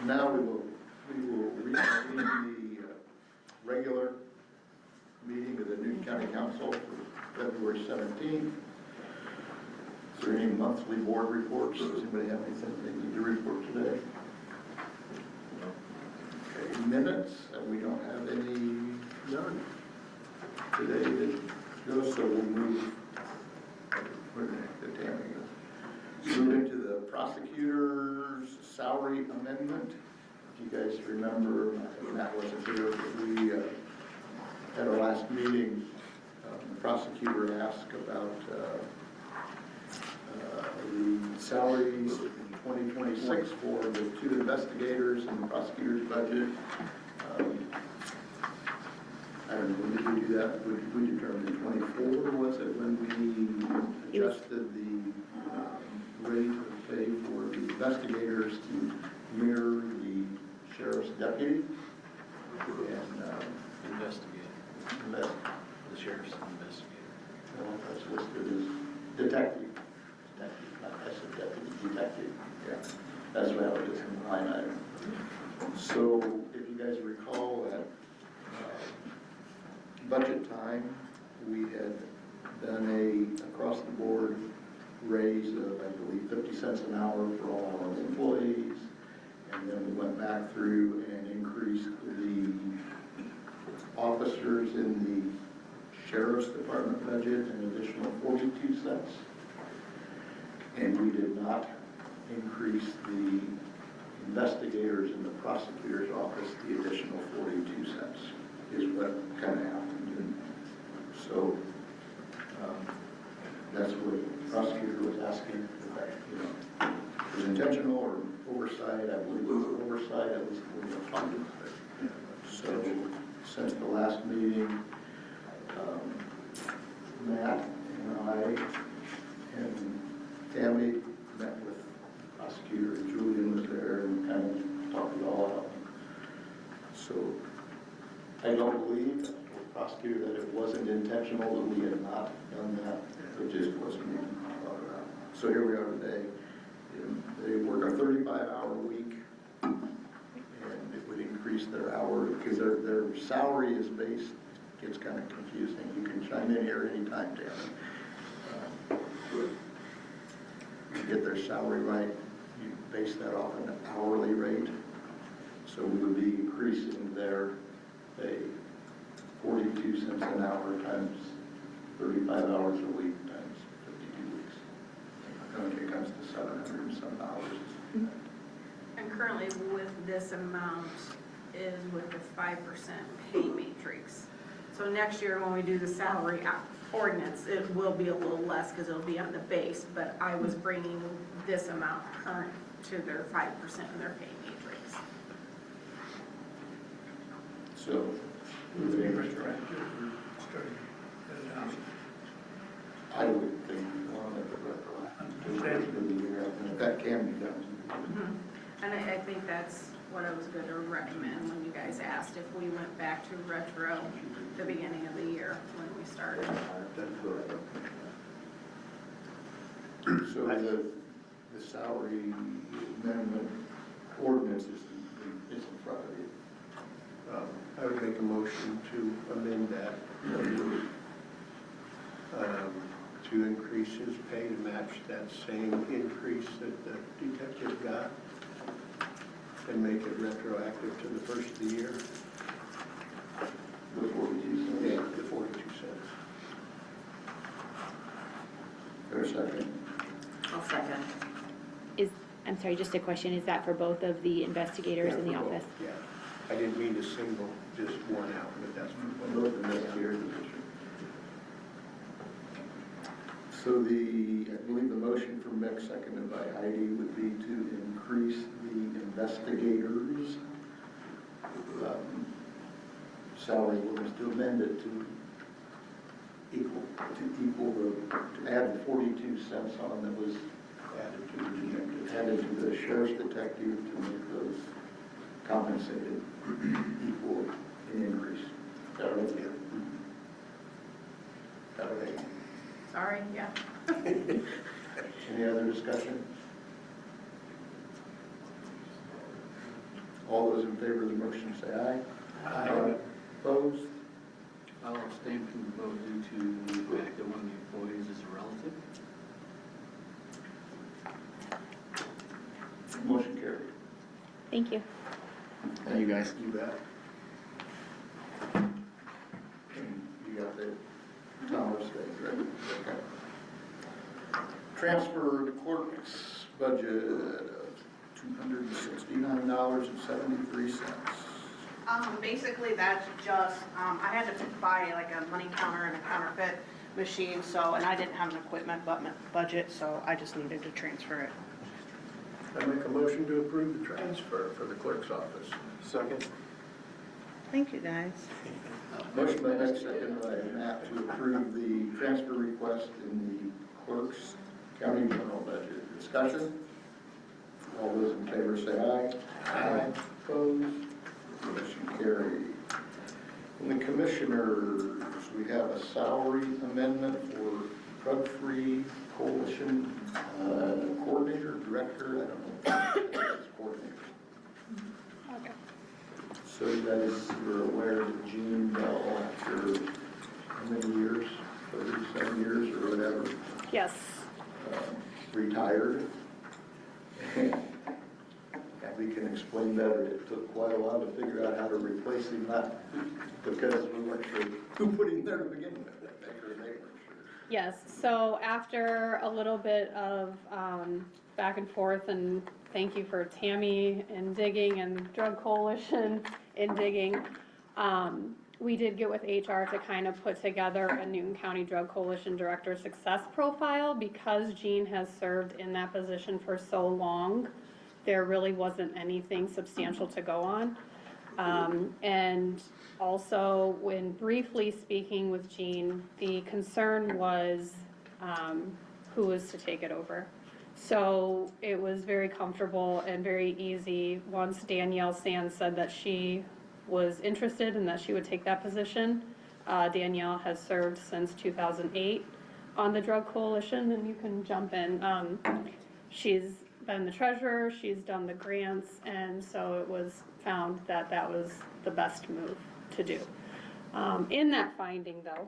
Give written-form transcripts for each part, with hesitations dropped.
Now we will reconvene the regular meeting of the Newton County Council for February 17th. Is there any monthly board reports? Does anybody have anything they need to report today? Okay, minutes, and we don't have any None. today to go, so we'll move. Where the Tammy go? Move into the prosecutor's salary amendment. If you guys remember, Matt wasn't here, but we at our last meeting, the prosecutor asked about the salaries in 2026 for the two investigators and the prosecutor's budget. I don't know, when did we do that? We determined 24, was it, when we adjusted the rate of pay for the investigators to mirror the sheriff's deputy? And The sheriff's investigator. well, that's listed as detective. Not as a deputy, detective. Yeah, that's what it is in the line item. So if you guys recall at budget time, we had done a across the board raise of, I believe, 50 cents an hour for all our employees. And then we went back through and increased the officers in the sheriff's department budget an additional 42 cents. And we did not increase the investigators in the prosecutor's office the additional 42 cents is what kind of happened. And so that's what the prosecutor was asking. If that, was intentional or oversight. I believe it was oversight, at least when we funded it. So since the last meeting, Matt and I and Tammy met with the prosecutor, and Julian was there, and kind of talked it all out. So I don't believe the prosecutor that it wasn't intentional, that we had not done that. It just wasn't thought about. So here we are today. They work a 35-hour week, and it would increase their hour because their salary is based. It gets kind of confusing. You can chime in here anytime, Tammy. To get their salary right, you base that off an hourly rate. So we would be increasing their pay 42 cents an hour times 35 hours a week times 52 weeks. I think it comes to 700 and some dollars. And currently with this amount is with the 5% pay matrix. So next year when we do the salary ordinance, it will be a little less because it'll be on the base, but I was bringing this amount current to their 5% in their pay matrix. So, Would it be retroactive or starting at now? I would think we want it retroactive to the year, and if that can be done. And I think that's what I was going to recommend when you guys asked if we went back to retro the beginning of the year when we started. So the salary amendment ordinance is in front of you. I would make a motion to amend that to increase his pay to match that same increase that the detective got and make it retroactive to the first of the year. The 42 cents. Yeah, the 42 cents. For a second. I'll second. I'm sorry, just a question, is that for both of the investigators in the Yeah, for office? both, yeah. I didn't mean to single just one out, but that's for both. Both investigators. So I believe the motion from Mick, seconded by Heidi, would be to increase the investigators' salary ordinance, to amend it to add the 42 cents on that was added to the sheriff's detective to make those compensated equal in increase. Is that right? Yeah. That right? Sorry, yeah. Any other discussion? All those in favor of the motion say aye. Aye. Opposed? I'll abstain from the vote due to the fact that one of the employees is a relative. Motion carried. Thank you. Thank you, guys. You bet. You got the Thomas thing, right? Okay. Transfer the clerk's budget of $269.73. Basically, that's just, I had to buy like a money counter and a counterfeit machine, so, and I didn't have an equipment budget, so I just needed to transfer it. I make a motion to approve the transfer for the clerk's office. Second. Thank you, guys. Motion by Nick, second by Matt to approve the transfer request in the clerk's county general budget. Discussion? All those in favor say aye. Aye. Opposed? Motion carried. In the commissioners, we have a salary amendment for drug-free coalition coordinator, director, I don't know. It's coordinator. Okay. So you guys were aware that Jean Bell, after how many years, 37 years or whatever, Yes. retired. Abby can explain better. It took quite a while to figure out how to replace him, not because we weren't sure who put him there to begin with. They weren't sure. Yes, so after a little bit of back and forth, and thank you for Tammy in digging and Drug Coalition in digging, we did get with HR to kind of put together a Newton County Drug Coalition Director Success Profile. Because Jean has served in that position for so long, there really wasn't anything substantial to go on. And also, when briefly speaking with Jean, the concern was who was to take it over. So it was very comfortable and very easy once Danielle Sands said that she was interested and that she would take that position. Danielle has served since 2008 on the Drug Coalition, and you can jump in. She's been the treasurer, she's done the grants, and so it was found that that was the best move to do. In that finding, though,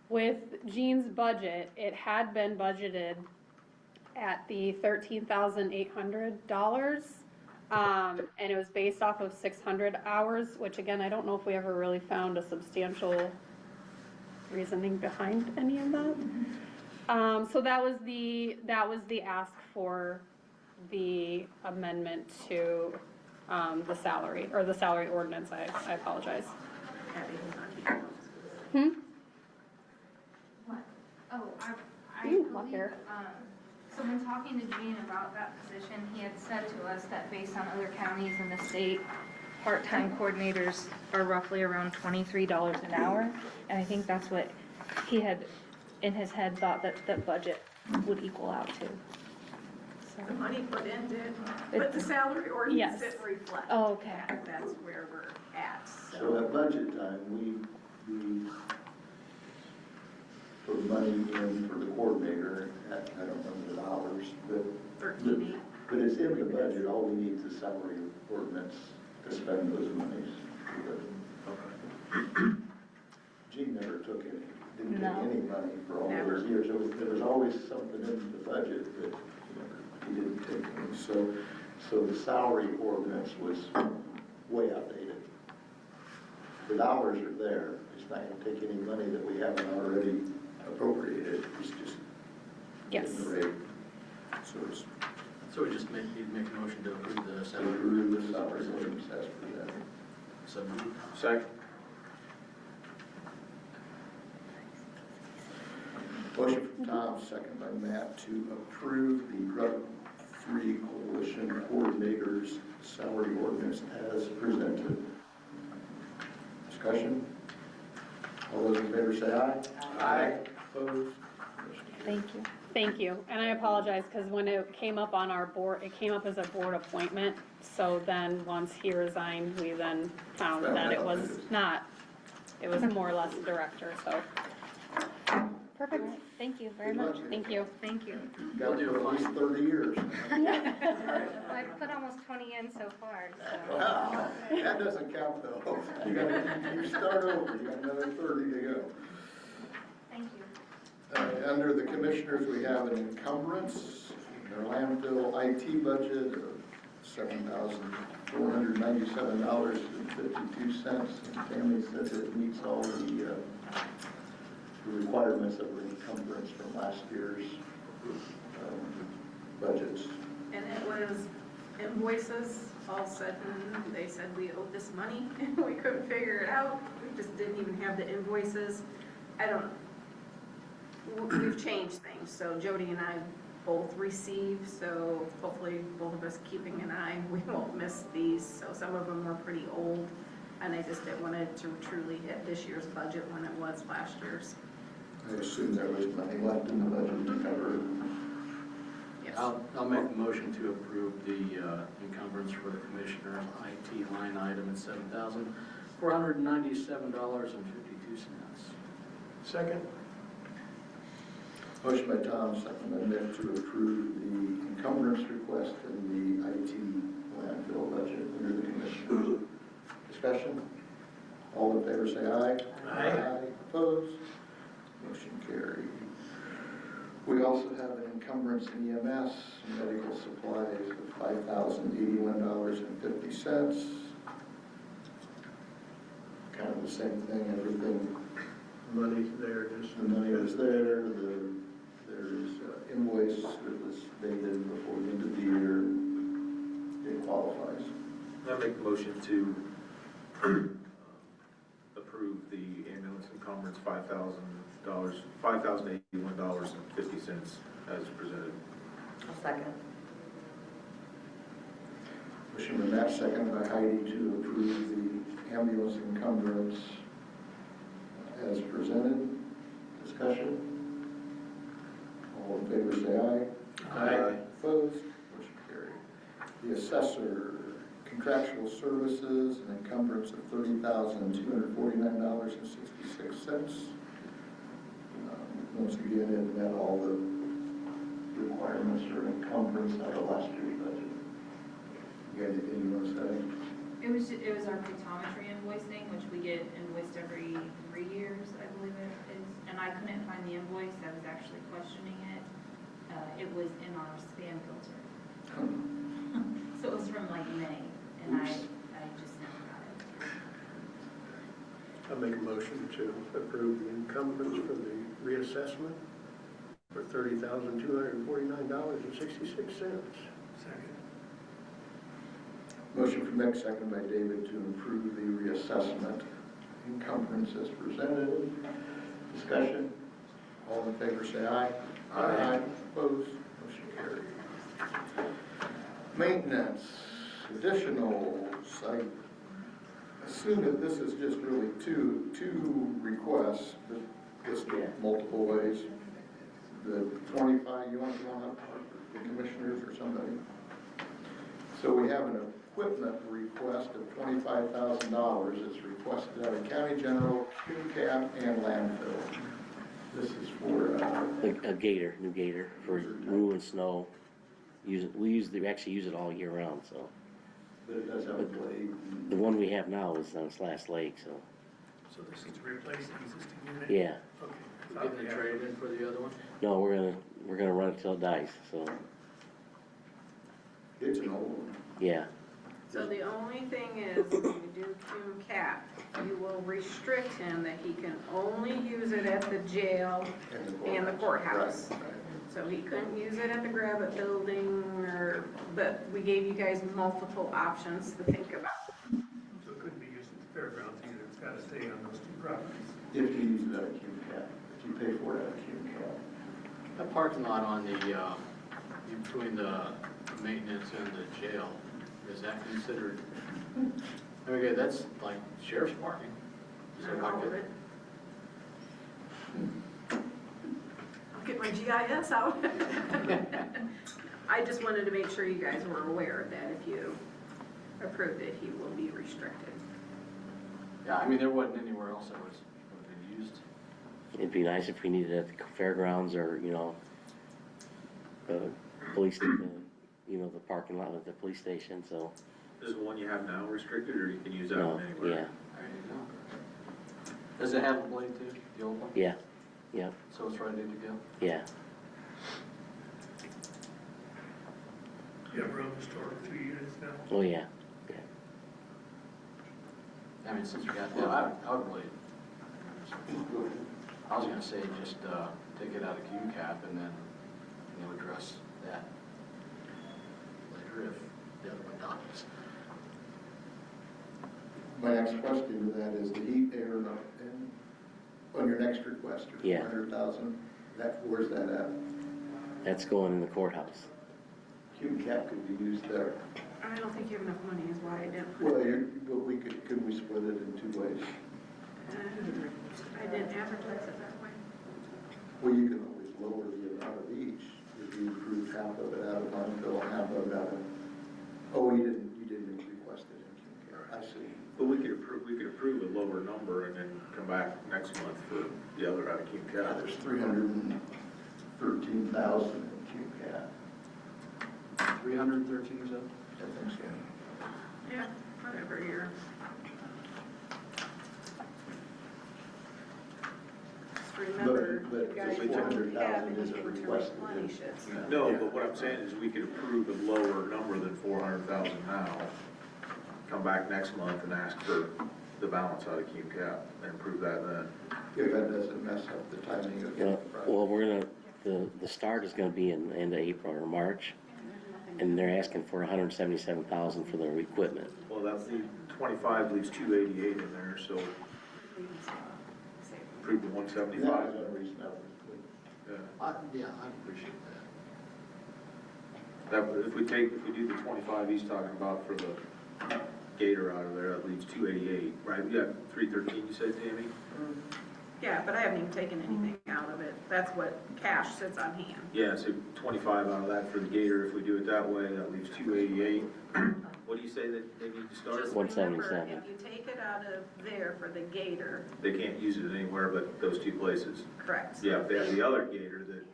with Jean's budget, it had been budgeted at the $13,800, and it was based off of 600 hours, which again, I don't know if we ever really found a substantial reasoning behind any of that. So that was the ask for the amendment to the salary, or the salary ordinance, I apologize. What? Oh, I You believe, walk here. so when talking to Gene about that position, he had said to us that based on other counties in the state, part-time coordinators are roughly around $23 an hour, and I think that's what he had in his head thought that the budget would equal out to. The money put in did, but the salary ordinance Yes. didn't reflect. Oh, okay. that. That's where we're at, So at budget time, we put money in for the coordinator at, I don't remember the dollars, but 13.8. but it's in the budget. All we need is the salary ordinance to spend those monies. Gene never took any, didn't take No. any money for all Never. those years. There was always something in the budget that he didn't take any. So the salary ordinance was way outdated. The dollars are there. It's not going to take any money that we haven't already appropriated. It's just Yes. in the rate. So it's So we just you'd make a motion to approve the salary. through the salary ordinance as presented. So moved. Second. Motion from Tom, second by Matt, to approve the drug-free coalition coordinators salary ordinance as presented. Discussion? All those in favor say aye. Aye. Opposed? Thank you. Thank you, and I apologize, because when it came up on our board, it came up as a board appointment, so then once he resigned, we then found that it was not, it was more or less a director, so. Perfect. Thank you very Good luck. much. Thank you. Thank you. Got it for at least 30 years. Well, I've put almost 20 in so far, so. Wow, that doesn't count though. You start over, you got another 30 to go. Thank you. Under the commissioners, we have an encumbrance, our landfill IT budget of $7,497.52. And Tammy said that it meets all the requirements of an encumbrance from last year's budgets. And it was invoices, all sudden, they said we owed this money, and we couldn't figure it out. We just didn't even have the invoices. I don't, we've changed things, so Jody and I both receive, so hopefully both of us keeping an eye, we won't miss these. So some of them were pretty old, and I just didn't want it to truly hit this year's budget when it was last year's. I assume there was money left in the budget to cover it. Yes. I'll make a motion to approve the encumbrance for the commissioner IT line item at $7,497.52. Second? Motion by Tom, second by Mick to approve the encumbrance request in the IT landfill budget under the commissioners. Discussion? All in favor say aye. Aye. Opposed? Motion carried. We also have an encumbrance in EMS, medical supplies of $5,081.50. Kind of the same thing, everything. Money's there, just. The money was there, there's invoice that was dated before the end of the year. It qualifies. I make a motion to approve the ambulance encumbrance $5,081.50 as presented. Second. Motion by Matt, second by Heidi to approve the ambulance encumbrance as presented. Discussion? All in favor say aye. Aye. Opposed? Motion carried. The assessor, contractual services, an encumbrance of $30,249.66. Once again, it met all the requirements for encumbrance out of last year's budget. You got anything you want to say? It was our photometry invoicing, which we get invoiced every 3 years, I believe it is. And I couldn't find the invoice. I was actually questioning it. It was in our spam filter. So it was from like May, and I just never got it. I make a motion to approve the encumbrance for the reassessment for $30,249.66. Second. Motion from Mick, second by David to approve the reassessment encumbrance as presented. Discussion? All in favor say aye. Aye. Opposed? Motion carried. Maintenance, additional site. Assume that this is just really two requests, but listed multiple ways. The 25, you want the commissioners or somebody? So we have an equipment request of $25,000. It's requested out of County General, QCAP, and landfill. This is for A gator, new gator for rue and snow. We actually use it all year round, so. but it does have a blade. The one we have now is on its last leg, so, So this is to replace the existing unit? yeah. Okay. Getting the trade in for the other one? No, we're gonna run it till it dies, so, It's an old one. yeah. So the only thing is, when you do QCAP, you will restrict him that he can only use it at the jail and the courthouse. Right, right. So he couldn't use it at the Gravitt building, but we gave you guys multiple options to think about. So it couldn't be used at the fairgrounds either, it's got to stay on those two properties. If you use it at a QCAP, if you pay for it at a QCAP. That parking lot on the, between the maintenance and the jail, is that considered, okay, that's like sheriff's parking. So Not I all of could, it. I'll get my GIS out. I just wanted to make sure you guys were aware that if you approved it, he will be restricted. yeah, I mean, there wasn't anywhere else that was been used. It'd be nice if we needed it at the fairgrounds or, you know, the police, the parking lot at the police station, so, Is the one you have now restricted, or you can use that no, one anywhere? yeah, There you go. Does it have a blade too, the old one? yeah, yeah, So it's ready to go? yeah. You have room to store 2 units now? Oh, yeah, yeah. I mean, since we got that, I would really, I was gonna say just, take it out of QCAP and then, address that later if the other one dies. My next question to that is the heat air and on your next request, your Yeah. 400,000, where's that at? That's going in the courthouse. Cuban cap could be used there. I don't think you have enough money is why I didn't. Well, but could we split it in 2 ways? I didn't advertise it that way. Well, you can always lower the amount of each, if you approve half of it out of landfill and half of it out of, oh, you didn't request it in Cuban cap, I see. But we could approve a lower number and then come back next month for the other out of Cuba Yeah, County. there's 313,000 in Cuban cap. 313 or so? I think so. Yeah, whatever year. Just remember, But you guys the don't 400,000 have anything isn't to requested. replenish it. so- No, but what I'm saying is we could approve a lower number than 400,000 now, come back next month and ask for the balance out of Cuba Cap and approve that then. If that doesn't mess up the timing of the project. Well, the start is gonna be in the end of April or March, and they're asking for 177,000 for their equipment. Well, that's the 25 leaves 288 in there, so approve the That 175. is unreasonable. Yeah. Yeah, I'd appreciate that. That, if we do the 25 he's talking about for the Gator out of there, that leaves 288, right? We got 313, you said, Tammy? Yeah, but I haven't even taken anything out of it. That's what cash sits on hand. Yeah, so 25 out of that for the Gator. If we do it that way, that leaves 288. What do you say that they need to start? Just 177. remember, if you take it out of there for the Gator, They can't use it anywhere but those 2 places. correct. Yeah, if they have the other Gator that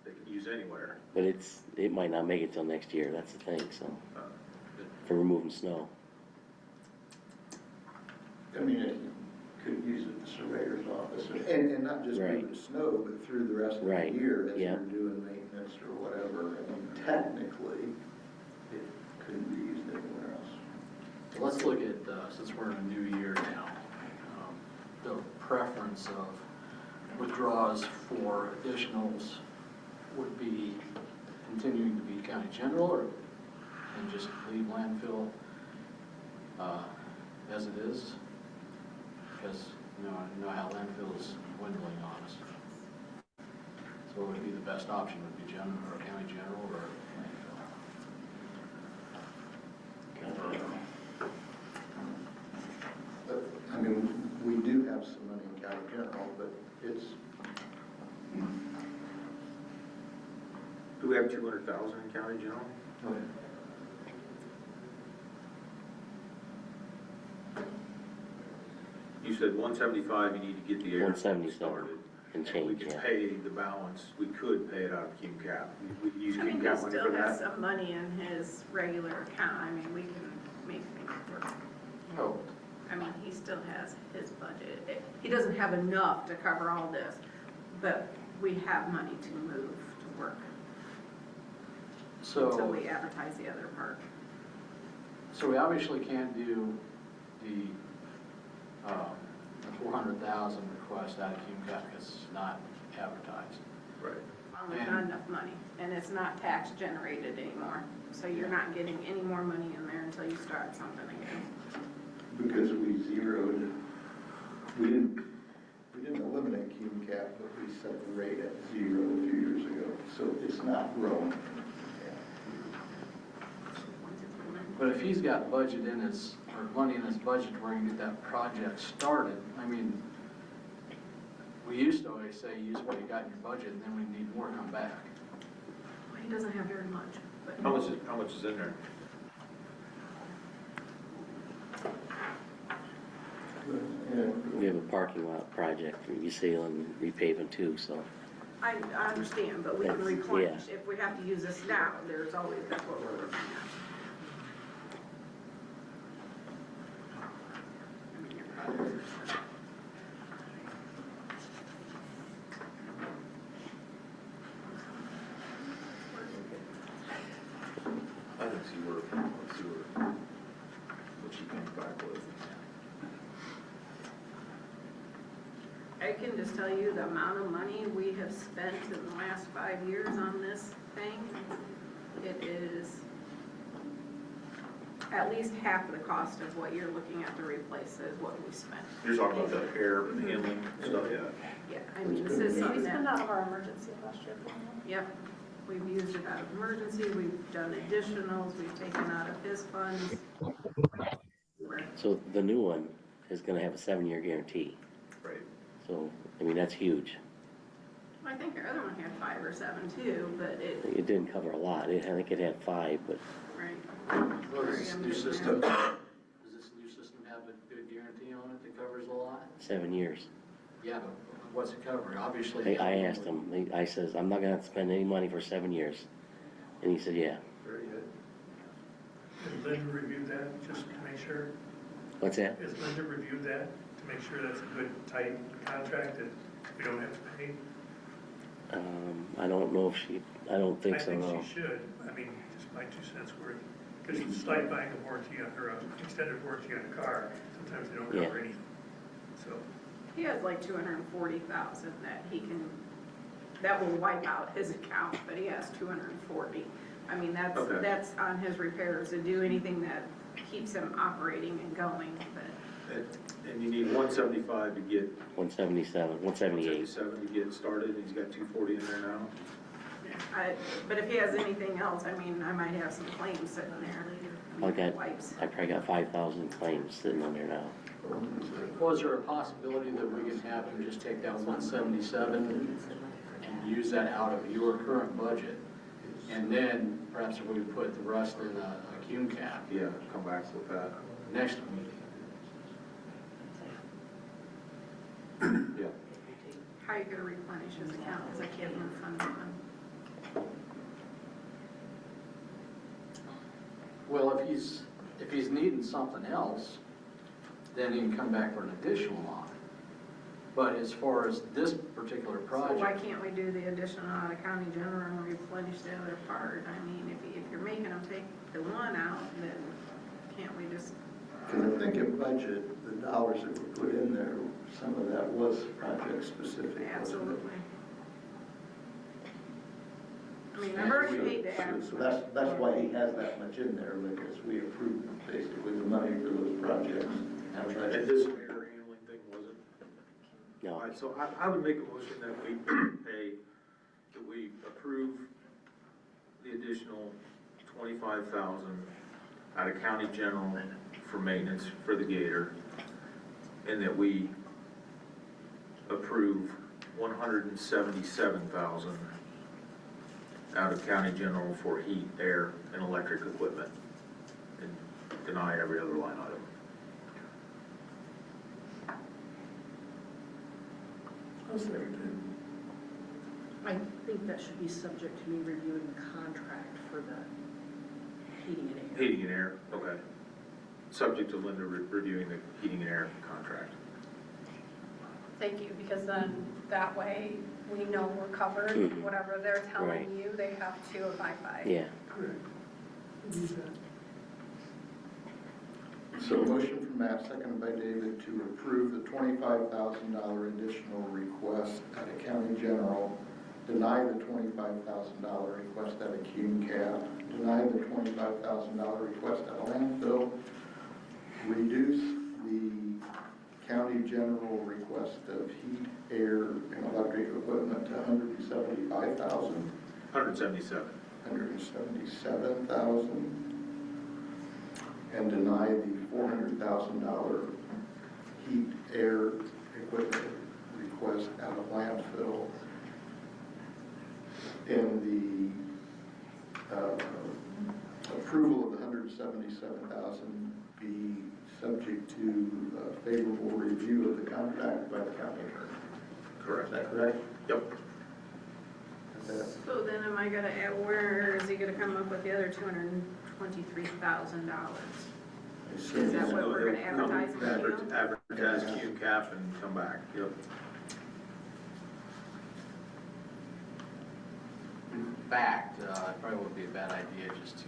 they can use anywhere. But it might not make it till next year, that's the thing, so, Uh, for removing snow. I mean, you could use it at the surveyor's office, and not just Right. move it to snow, but through the rest of the Right, year as yeah. you're doing maintenance or whatever. I mean, technically, it couldn't be used anywhere else. So let's look at, since we're in a new year now, the preference of withdrawals for additionals would be continuing to be county general or, and just leave landfill as it is? Because, I know how landfill is dwindling on us. So what would be the best option? Would it be general or county general or landfill? But, I mean, we do have some money in county general, but it's, Do we have 200,000 in county general? You said 175, you need to get the air 177 started. and We change, could yeah. pay the balance, we could pay it out of Cuba Cap. We could use I mean, Cuba he Cap money still for has that. some money in his regular account. I mean, we can make things work. Oh, I mean, he still has his budget. He doesn't have enough to cover all this, but we have money to move to work until so, we advertise the other part. so we obviously can't do the 400,000 request out of QCAP because it's not advertised. Right. Well, there's not enough money, and it's not tax generated anymore. So you're not getting any more money in there until you start something again. because we zeroed, we didn't eliminate Cuban cap, but we set the rate at 0 a few years ago, so it's not growing. But if he's got budget in his, or money in his budget where he can get that project started, I mean, we used to always say, use what you got in your budget, and then we need more, come back. Well, he doesn't have very much, but. How much is in there? we have a parking lot project, resealing, repaving too, so. I understand, but we can That's- replenish. If we have to use this now, there's always, that's what we're looking at. I mean, your projects are set. I think let's see what she comes back with. I can just tell you the amount of money we have spent in the last 5 years on this thing. It is at least half the cost of what you're looking at to replace is what we spent. You're talking about the air handling stuff, yeah. Yeah, I mean, this is We something spent that, out of our emergency last year. yep, we've used it out of emergency, we've done additionals, we've taken out of his funds. So the new one is gonna have a 7-year guarantee, Right. so, I mean, that's huge. I think our other one had 5 or 7 too, but it, It didn't cover a lot, I think it had 5, but right. Well, does this new system, does this new system have a good guarantee on it that covers a lot? 7 years. Yeah, but what's it covering? Obviously. I asked him, I says, I'm not gonna have to spend any money for 7 years. And he said, yeah. Very good. Has Linda reviewed that, just to make sure? What's that? Has Linda reviewed that, to make sure that's a good, tight contract that we don't have to pay? I don't know if she, I don't think so, I no. think she should, I mean, just my 2 cents worth, because it's like buying a warranty on, or an extended warranty on a car, sometimes they don't Yeah. cover anything, so. He has like 240,000 that he can, that will wipe out his account, but he has 240. I mean, Okay. that's on his repairs to do anything that keeps him operating and going, but And you need 175 to get, 177, 178. 177 to get started, and he's got 240 in there now. but if he has anything else, I mean, I might have some claims sitting there. Wipes. I probably got 5,000 claims sitting on there now. Was there a possibility that we could have him just take that 177 and use that out of your current budget? And then perhaps we would put the rest in a cume cap Yeah, come back with that. next meeting? Yeah. How are you gonna replenish his account, because I can't move funds on. Well, if he's needing something else, then he can come back for an additional on it. But as far as this particular So why project, can't we do the additional out of county general and replenish the other part? I mean, if you're making them take the one out, then can't we just, Because I think in budget, the dollars that were put in there, some of that was project specific, wasn't it? absolutely. I mean, I've already paid to add. So that's why he has that much in there, because we approved basically the money for those projects. And this air handling thing wasn't? No. All right, so I would make a motion that we pay, that we approve the additional 25,000 out of county general for maintenance for the Gator, and that we approve 177,000 out of county general for heat, air, and electric equipment, and deny every other line item. I think that should be subject to me reviewing the contract for the heating and air. Heating and air, okay. Subject to Linda reviewing the heating and air contract. Thank you, because then that way we know we're covered. Mhm. Whatever they're Right. telling you, they have to abide by. Yeah. Correct. So a motion from Matt, seconded by David, to approve the $25,000 additional request at a county general, deny the $25,000 request at a cume cap, deny the $25,000 request at a landfill, reduce the county general request of heat, air, and electric equipment to $175,000. 177. $177,000, and deny the $400,000 heat, air, equipment request out of landfill, and the approval of the $177,000 be subject to favorable review of the contract by the county attorney. Correct. Is that correct? Yep. Is that- So then am I gonna, where is he gonna come up with the other $223,000? Is that what we're gonna advertise in the deal? Advertise QCAP and come back, yep. In fact, it probably would be a bad idea just to,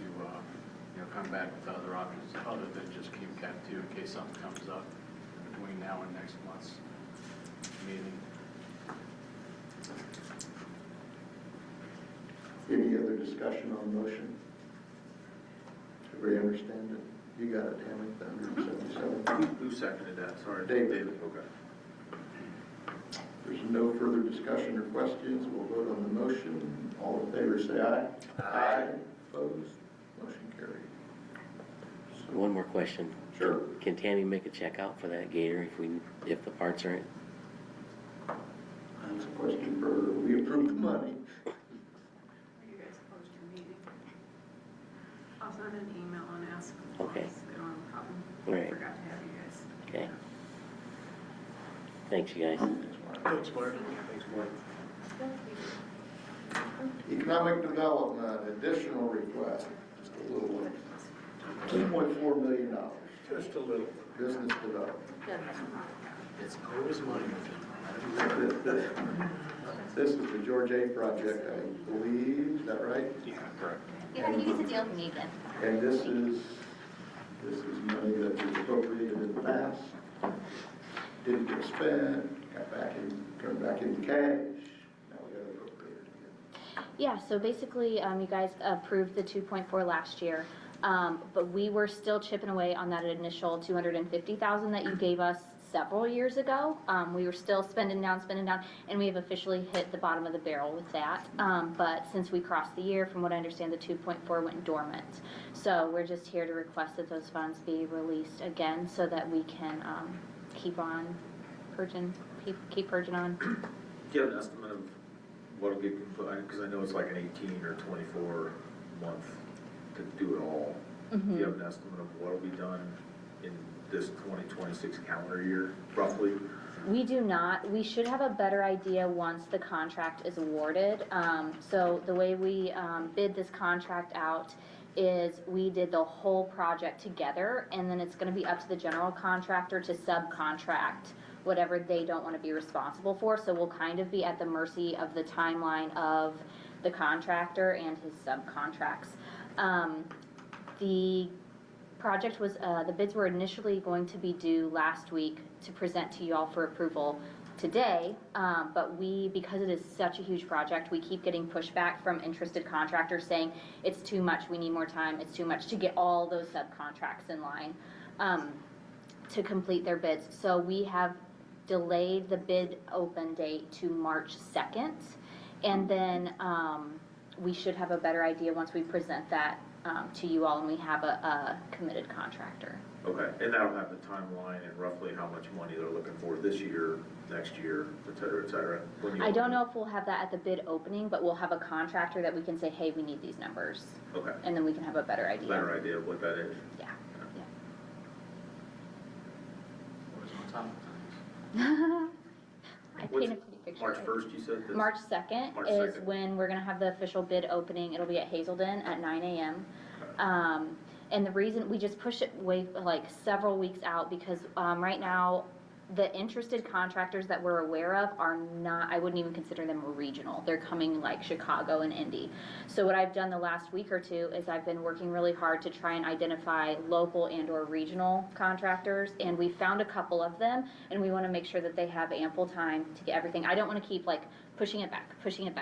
come back with other options other than just QCAP too, in case something comes up between now and next month's meeting. Any other discussion on the motion? Everybody understand it? You got it, Tammy, the 177. Who seconded that? Sorry. David. Okay. There's no further discussion or questions. We'll vote on the motion. All in favor, say aye. Aye. Opposed? Motion carried. One more question. Sure. Can Tammy make a check out for that Gator if the parts are in? That's a question for, we approve the money. You guys closed your meeting. I'll send an email and ask. Okay. They don't have a problem. All right. I forgot to have you guys. Okay. Thanks, you guys. Thanks, Mark. Economic development, additional request, just a little one. $2.4 million. Just a little. Business development. It's always money. This is the George A. project, I believe, is that right? Yeah, correct. Yeah, he gets a deal with me again. And this is money that was appropriated in the past, didn't get spent, turned back into cash, now we got to appropriate it again. Yeah, so basically, you guys approved the 2.4 last year, but we were still chipping away on that initial 250,000 that you gave us several years ago. We were still spending down, and we have officially hit the bottom of the barrel with that. But since we crossed the year, from what I understand, the 2.4 went dormant. So we're just here to request that those funds be released again so that we can keep on purging, keep purging on. Do you have an estimate of what'll get, because I know it's like an 18 or 24 month to do it all. Do you have an estimate of what'll be done in this 2026 calendar year, roughly? We do not. We should have a better idea once the contract is awarded. So the way we bid this contract out is we did the whole project together, and then it's going to be up to the general contractor to subcontract whatever they don't want to be responsible for. So we'll kind of be at the mercy of the timeline of the contractor and his subcontracts. The project was, the bids were initially going to be due last week to present to you all for approval today, but because it is such a huge project, we keep getting pushback from interested contractors saying it's too much, we need more time, it's too much to get all those subcontracts in line to complete their bids. So we have delayed the bid open date to March 2nd, and then we should have a better idea once we present that to you all and we have a committed contractor. Okay, and that'll have the timeline and roughly how much money they're looking for this year, next year, et cetera, et cetera. I don't know if we'll have that at the bid opening, but we'll have a contractor that we can say, hey, we need these numbers. Okay. And then we can have a better idea. Better idea of what that is. Yeah, yeah. Always on top of I paint a pretty picture. March right? 1st, you said? March 2nd March is 2nd. when we're going to have the official bid opening. It'll be at Hazelden at 9 a.m. And the reason we just push it way like several weeks out because right now the interested contractors that we're aware of are not, I wouldn't even consider them regional. They're coming like Chicago and Indy. So what I've done the last week or two is I've been working really hard to try and identify local and or regional contractors, and we found a couple of them, and we want to make sure that they have ample time to get everything. I don't want to keep like pushing it back.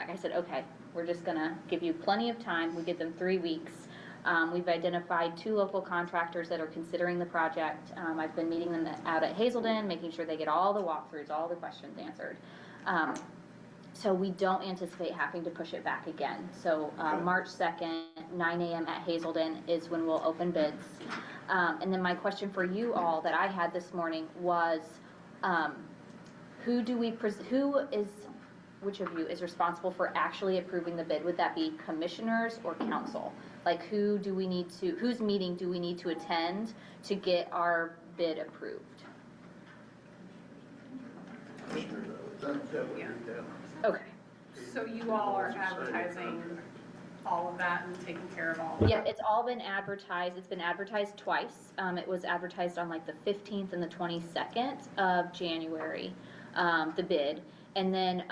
I said, okay, we're just gonna give you plenty of time. We give them 3 weeks. We've identified 2 local contractors that are considering the project. I've been meeting them out at Hazelden, making sure they get all the walkthroughs, all the questions answered. So we don't anticipate having to push it back again. So March 2nd, 9 a.m. at Hazelden is when we'll open bids. And then my question for you all that I had this morning was, which of you is responsible for actually approving the bid? Would that be commissioners or council? Like whose meeting do we need to attend to get our bid approved. Yeah. Okay. So you all are advertising all of that and taking care of all of that? Yep, it's all been advertised. It's been advertised twice. It was advertised on like the 15th and the 22nd of January, the bid. And then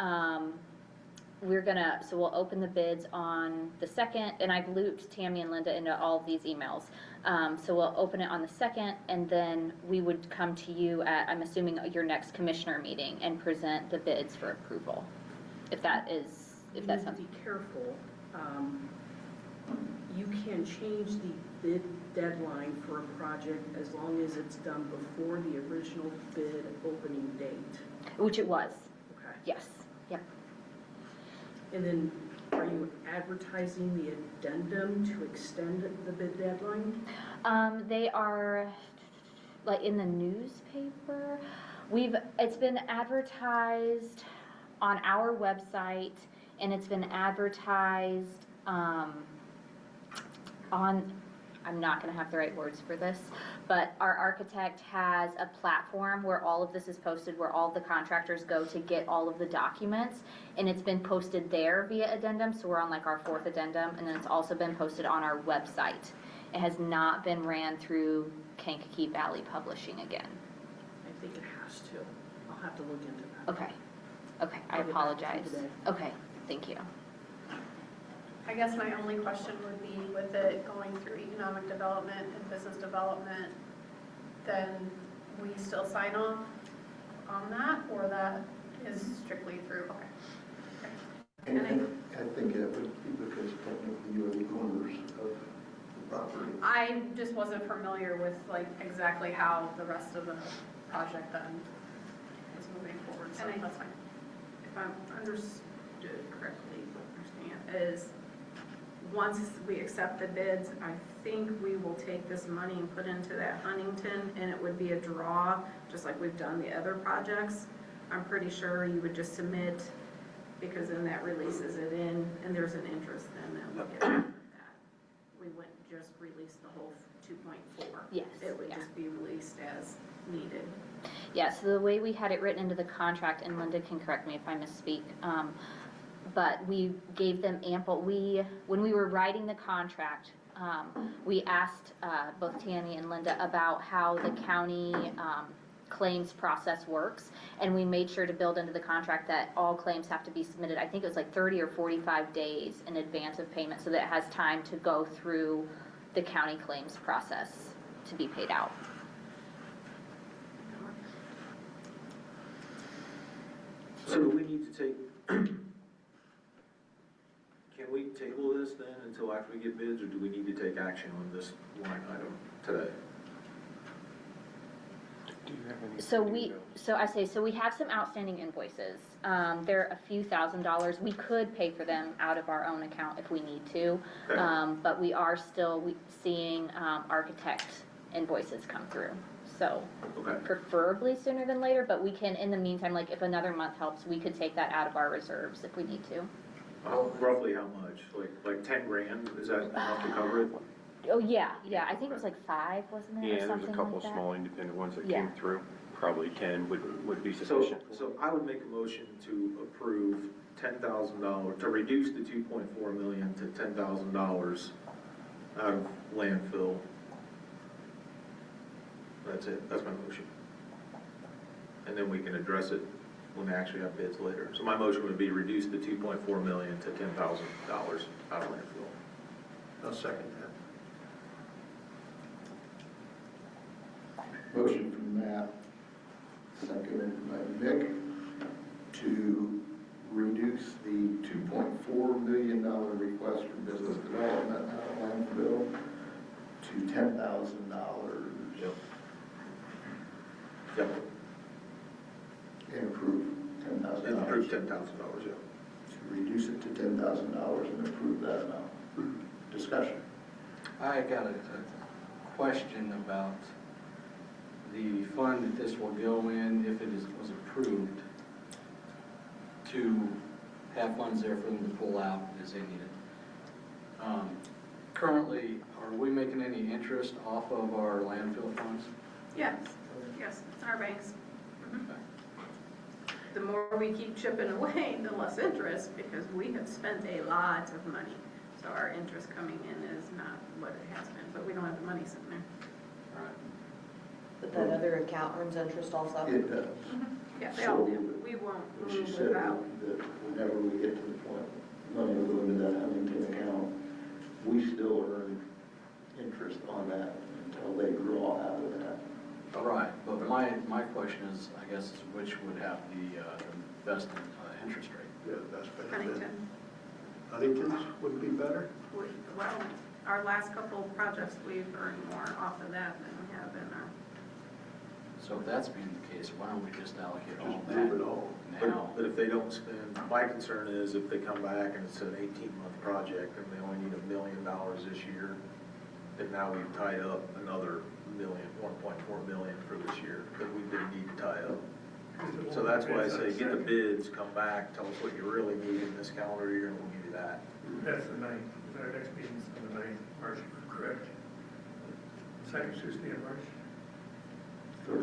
so we'll open the bids on the 2nd, and I've looped Tammy and Linda into all of these emails. So we'll open it on the 2nd, and then we would come to you at, I'm assuming, your next commissioner meeting and present the bids for approval. If that's You need to be careful. You can change the bid deadline for a project as long as it's done before the original bid opening date. Which it was. Okay. Yes. Yep. And then are you advertising the addendum to extend the bid deadline? They are like in the newspaper. It's been advertised on our website, and it's been advertised on, I'm not going to have the right words for this, but our architect has a platform where all of this is posted, where all the contractors go to get all of the documents, and it's been posted there via addendum, so we're on like our 4th addendum, and then it's also been posted on our website. It has not been ran through Kankakee Valley Publishing again. I think it has to. I'll have to look into that. Okay. Okay, I I'll get back to you apologize. today. Okay, thank you. I guess my only question would be, with it going through economic development and business development, then we still sign off on that, or that is strictly through, okay. And I think it would be because technically you are the owners of the property. I just wasn't familiar with like exactly how the rest of the project then is moving forward, so And that's fine. If I'm understood correctly, is once we accept the bids, I think we will take this money and put into that Huntington, and it would be a draw, just like we've done the other projects. I'm pretty sure you would just submit, because then that releases it in, and there's an interest then that we get that. We wouldn't just release the whole 2.4. Yes, It would yeah. just be released as needed. Yeah, so the way we had it written into the contract, and Linda can correct me if I misspeak, but we gave them ample, when we were writing the contract, we asked both Tammy and Linda about how the county claims process works, and we made sure to build into the contract that all claims have to be submitted, I think it was like 30 or 45 days in advance of payment, so that it has time to go through the county claims process to be paid out. So do we need to take, can we table this then until after we get bids, or do we need to take action on this line item today? So we have some outstanding invoices. They're a few $1,000s. We could pay for them out of our own account if we need to. Okay. But we are still seeing architect invoices come through. So Okay. preferably sooner than later, but we can, in the meantime, like if another month helps, we could take that out of our reserves if we need to. Roughly how much? Like 10 grand? Is that enough to cover it? Oh, yeah, I think it was like 5, wasn't it, Yeah, or there's something a couple like that? small independent ones that Yeah. came through. Probably 10 would be So, sufficient. so I would make a motion to approve $10,000, to reduce the 2.4 million to $10,000 out of landfill. That's it, that's my motion. And then we can address it when they actually have bids later. So my motion would be reduce the 2.4 million to $10,000 out of landfill. I'll second that. Motion from Matt, seconded by Vic, to reduce the $2.4 million request for business development out of landfill to $10,000. Yep. And approve $10,000. And approve $10,000, yeah. To reduce it to $10,000 and approve that amount. Discussion. I got a question about the fund that this will go in if it was approved, to have funds there for them to pull out as they need it. Currently, are we making any interest off of our landfill funds? Yes, yes, it's in our banks. The more we keep chipping away, the less interest, because we have spent a lot of money. So our interest coming in is not what it has been, but we don't have the money sitting there. But that other account earns interest also? It does. Yeah, they all do. We won't She move said without. that whenever we get to the point, money will go into that Huntington account, we still earn interest on that until they draw out of that. Right, but my question is, I guess, is which would have the best interest rate? Yeah, that's better. Huntington. Huntington's would be better? Well, our last couple of projects, we've earned more off of that than we have in our. So if that's being the case, why don't we just allocate all Just that move it all. now? But if they don't spend, my concern is if they come back and it's an 18-month project and they only need $1 million this year, then now we've tied up another $1.4 million for this year that we didn't need to tie up. So that's why I say get the bids, come back, tell us what you really need in this calendar year, and we'll give you that. That's the 9th, our next meeting's on the 9th, March, correct? Second Tuesday in March?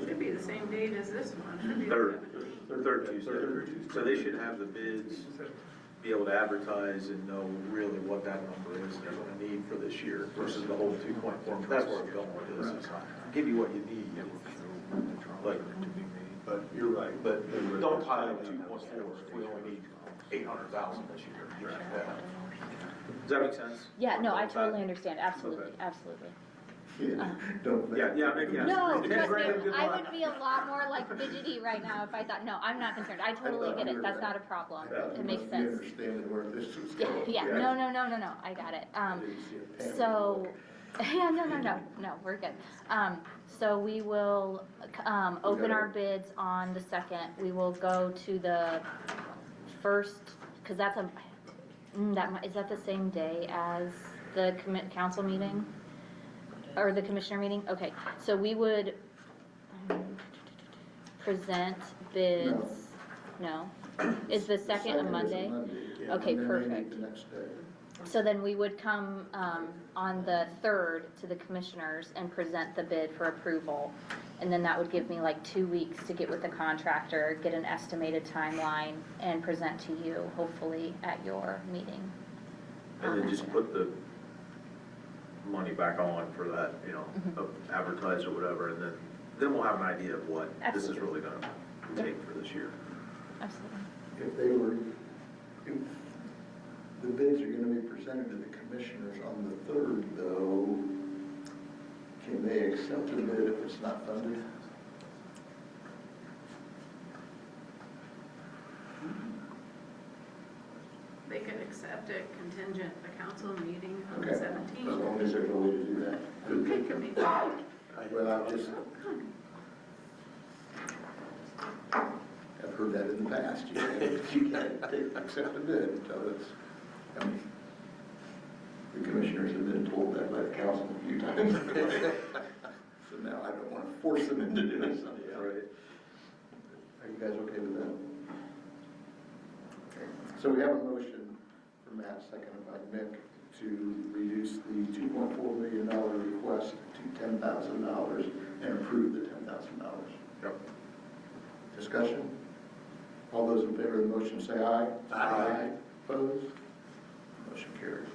Should be the same date as this one. Should be the Third 17th. Tuesday. So they should have the bids, be able to advertise and know really what that number is they're gonna need for this year versus the whole 2.4. That's where I'm going with this, is give you what you need. But you're right. But don't tie up 2.4 if we only need 800,000 this year. Does that make sense? Yeah, no, I totally understand, absolutely, Okay. absolutely. Don't. Yeah, Mickey. No, trust me, I would be a lot more like fidgety right now if I thought, no, I'm not concerned, I totally get it, that's not a problem, it makes sense. You understand where this is Yeah, going. yeah, no, I got it. So, yeah, no, we're good. So we will, open our bids on the 2nd. We will go to the first, because that's is that the same day as the council meeting? Or the commissioner meeting? Okay, so we would present bids, no? Is the 2nd a Monday? Yeah, Okay, and then they meet perfect. the next day. So then we would come on the 3rd to the commissioners and present the bid for approval. And then that would give me like 2 weeks to get with the contractor, get an estimated timeline, and present to you, hopefully, at your meeting. And then just put the money back on for that, advertise or whatever, and then we'll have an idea of what this is really gonna take for this year. Absolutely. If the bids are gonna be presented to the commissioners on the 3rd, though, can they accept a bid if it's not funded? They could accept it contingent the council meeting on the Okay, 17th. as long as there's a way to do that. Okay, can be. Well, I've heard that in the past, you can't accept a bid until it's, the commissioners have been told that by the council a few times. So now I don't want to force them into doing something. Right. Are you guys okay with that? Okay. So we have a motion from Matt, seconded by Mick, to reduce the $2.4 million request to $10,000 and approve the $10,000. Yep. Discussion? All those in favor of the motion say aye. Aye. Opposed? Motion carries.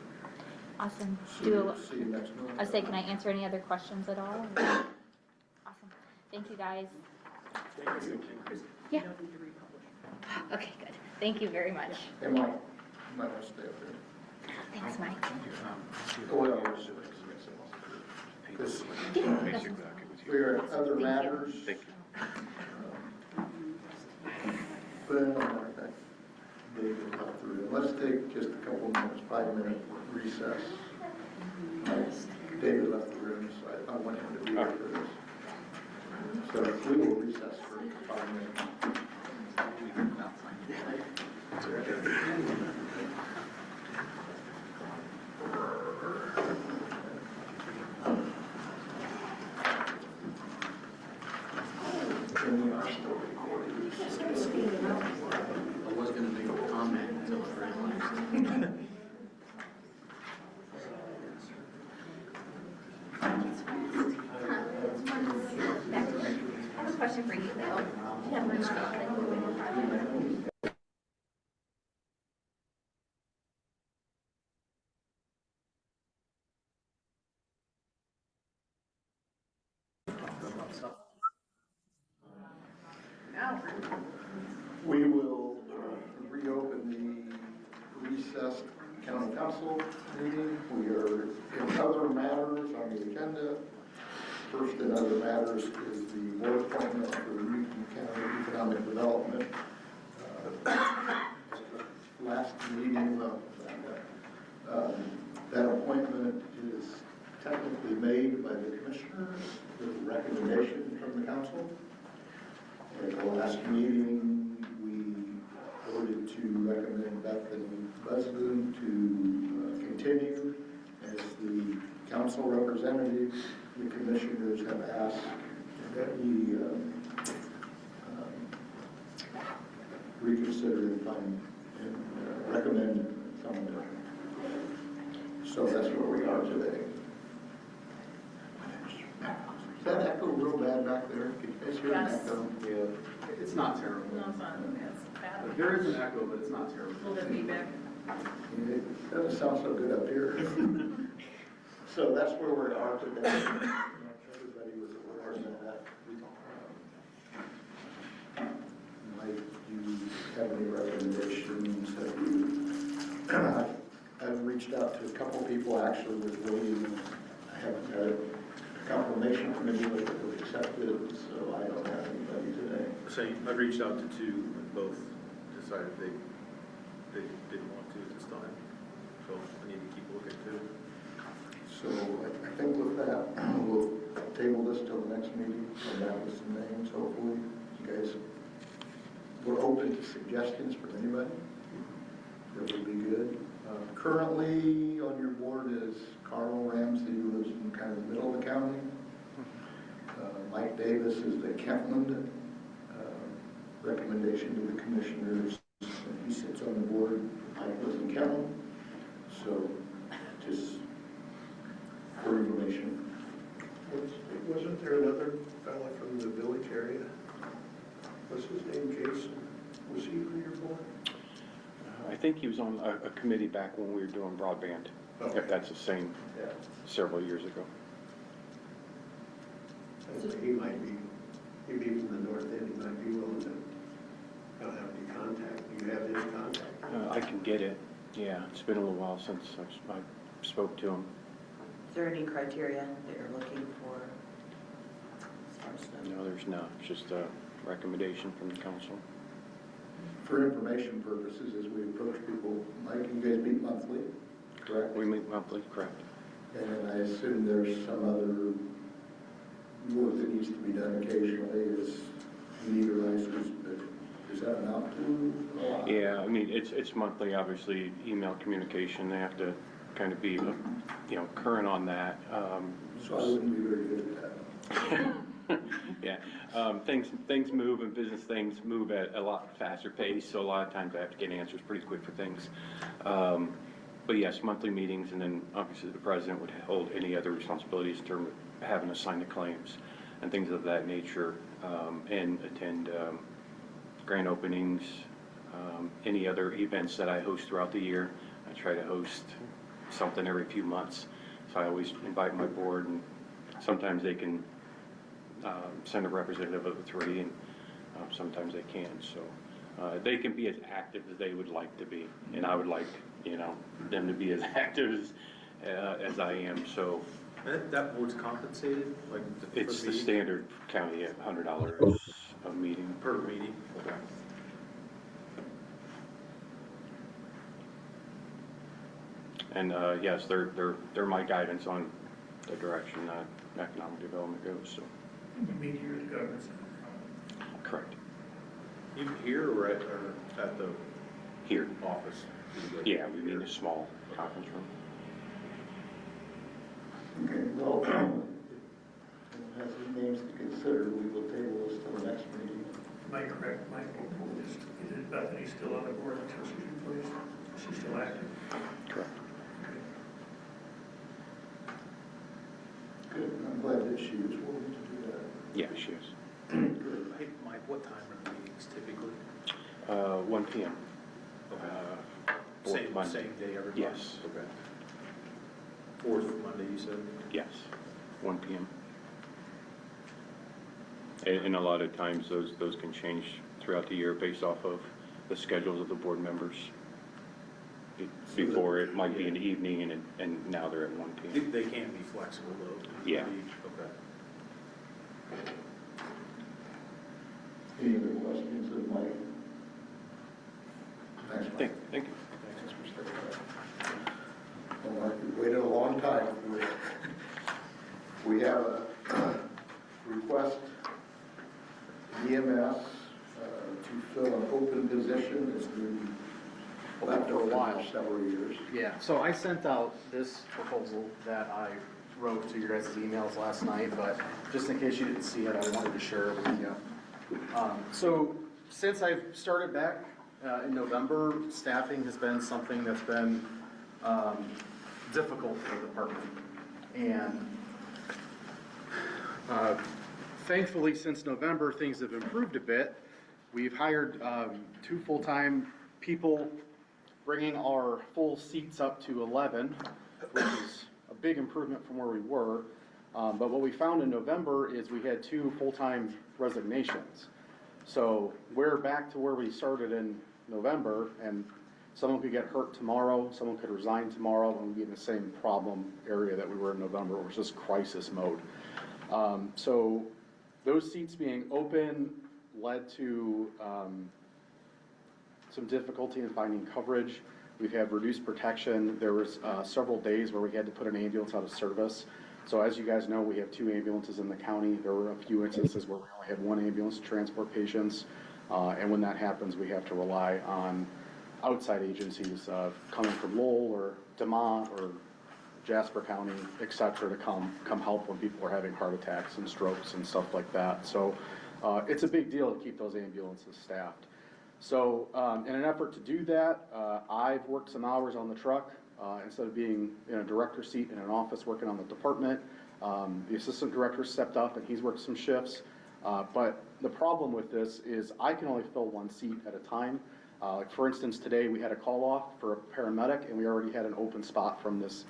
Awesome. See you next month. I say, can I answer any other questions at all? Awesome. Thank you, guys. Yeah. Okay, good. Thank you very much. Hey, Mike, you might want to stay up there. Thanks, Mike. Well, we're at other matters. Thank you. Well, matter of fact, David left the room. Let's take just a couple minutes, 5-minute recess. David left the room, so I want him to be here for this. So we will recess for 5 minutes. And we are still recording. I was gonna make a comment until I realized. Back to question for you though. Yeah, we're not. Now, We will reopen the recessed county council meeting. We are in other matters on the agenda. First in other matters is the board appointment for Newton County Economic Development. Last meeting, that appointment is technically made by the commissioners with a recommendation from the council. At the last meeting, we voted to recommend Bethany Busboom to continue as the council representative. The commissioners have asked that we reconsider and find and recommend someone different. So that's where we are today. Does that echo real bad back there? Can you guys hear an Yes. echo? Yeah, it's not terrible. no, it's not, it's bad. There is an echo, but it's not terrible. A little bit of feedback. It doesn't sound so good up here. So that's where we are today. Everybody was aware of that. Mike, do you have any recommendations? I've reached out to a couple people, actually was waiting. I haven't had a confirmation from anyone that was accepted, so I don't have anybody today. So I reached out to two, and both decided they didn't want to at this time. So I need to keep looking too. So I think with that, we'll table this till the next meeting, come down with some names, hopefully. You guys, we're open to suggestions from anybody. That would be good. Currently on your board is Carl Ramsey, who lives in kind of the middle of the county. Mike Davis is the Kentland. Recommendation to the commissioners. He sits on the board. Mike lives in Kentland. So just for information. Wasn't there another fellow from the village area? What's his name, Jason? Was he on your board? I think he was on a committee back when we were doing broadband. Okay. If that's the same, Yeah. several years ago. He might be, he'd be from the north end, he might be willing to, I don't have any contact. Do you have his contact? I can get it. Yeah, it's been a little while since I spoke to him. Is there any criteria that you're looking for as far as the? No, there's not. It's just a recommendation from the council. For information purposes, as we approach people, Mike, you guys meet monthly, correct? We meet monthly, correct? And then I assume there's some other work that needs to be done occasionally as meterizers, but does that amount to a lot? Yeah, I mean, it's monthly, obviously, email communication. They have to kind of be, current on that. So I wouldn't be very good at that. Yeah, things move and business things move at a lot faster pace, so a lot of times I have to get answers pretty quick for things. But yes, monthly meetings, and then obviously the president would hold any other responsibilities in terms of having to sign the claims and things of that nature, and attend grand openings, any other events that I host throughout the year. I try to host something every few months, so I always invite my board, and sometimes they can send a representative of the three, and sometimes they can. So they can be as active as they would like to be, and I would like, them to be as active as I am. So That board's compensated, like? it's the standard county at $100 a meeting. Per meeting? Okay. And yes, they're my guidance on the direction economic development goes. So We meet here at the government center. correct. You here or at the Here. office? Yeah, we meet in a small conference room. Okay, well, if anyone has any names to consider, we will table this till the next meeting. Am I correct, Mike? Is Bethany still on the board until she's replaced? She's still active? Correct. Good, I'm glad that she was willing to do that. Yeah, she is. Good. What time are the meetings typically? 1 PM. Fourth Monday. Same day every month? Yes. Okay. Fourth Monday, you said? Yes, 1 PM. And a lot of times, those can change throughout the year based off of the schedules of the board members. Before, it might be in the evening, and now they're at 1 PM. They can be flexible though? Yeah. Okay. Any other questions of Mike? Thanks, Mike. Thank you. Well, Mark, you've waited a long time. We have a request EMS to fill an open position that's been left For a while. for several years. Yeah, so I sent out this proposal that I wrote to your guys' emails last night, but just in case you didn't see it, I wanted to share it with you. So since I've started back in November, staffing has been something that's been difficult for the department. And thankfully, since November, things have improved a bit. We've hired 2 full-time people, bringing our full seats up to 11, which is a big improvement from where we were. But what we found in November is we had 2 full-time resignations. So we're back to where we started in November, and someone could get hurt tomorrow, someone could resign tomorrow, and we'd be in the same problem area that we were in November, which is crisis mode. So those seats being open led to some difficulty in finding coverage. We've had reduced protection. There was several days where we had to put an ambulance out of service. So as you guys know, we have 2 ambulances in the county. There were a few instances where we only had 1 ambulance to transport patients. And when that happens, we have to rely on outside agencies coming from Lowell or DeMont or Jasper County, et cetera, to come help when people are having heart attacks and strokes and stuff like that. So it's a big deal to keep those ambulances staffed. So in an effort to do that, I've worked some hours on the truck. Instead of being in a director's seat in an office working on the department, the assistant director stepped up and he's worked some shifts. But the problem with this is I can only fill 1 seat at a time. Like for instance, today we had a call off for a paramedic and we already had an open spot from this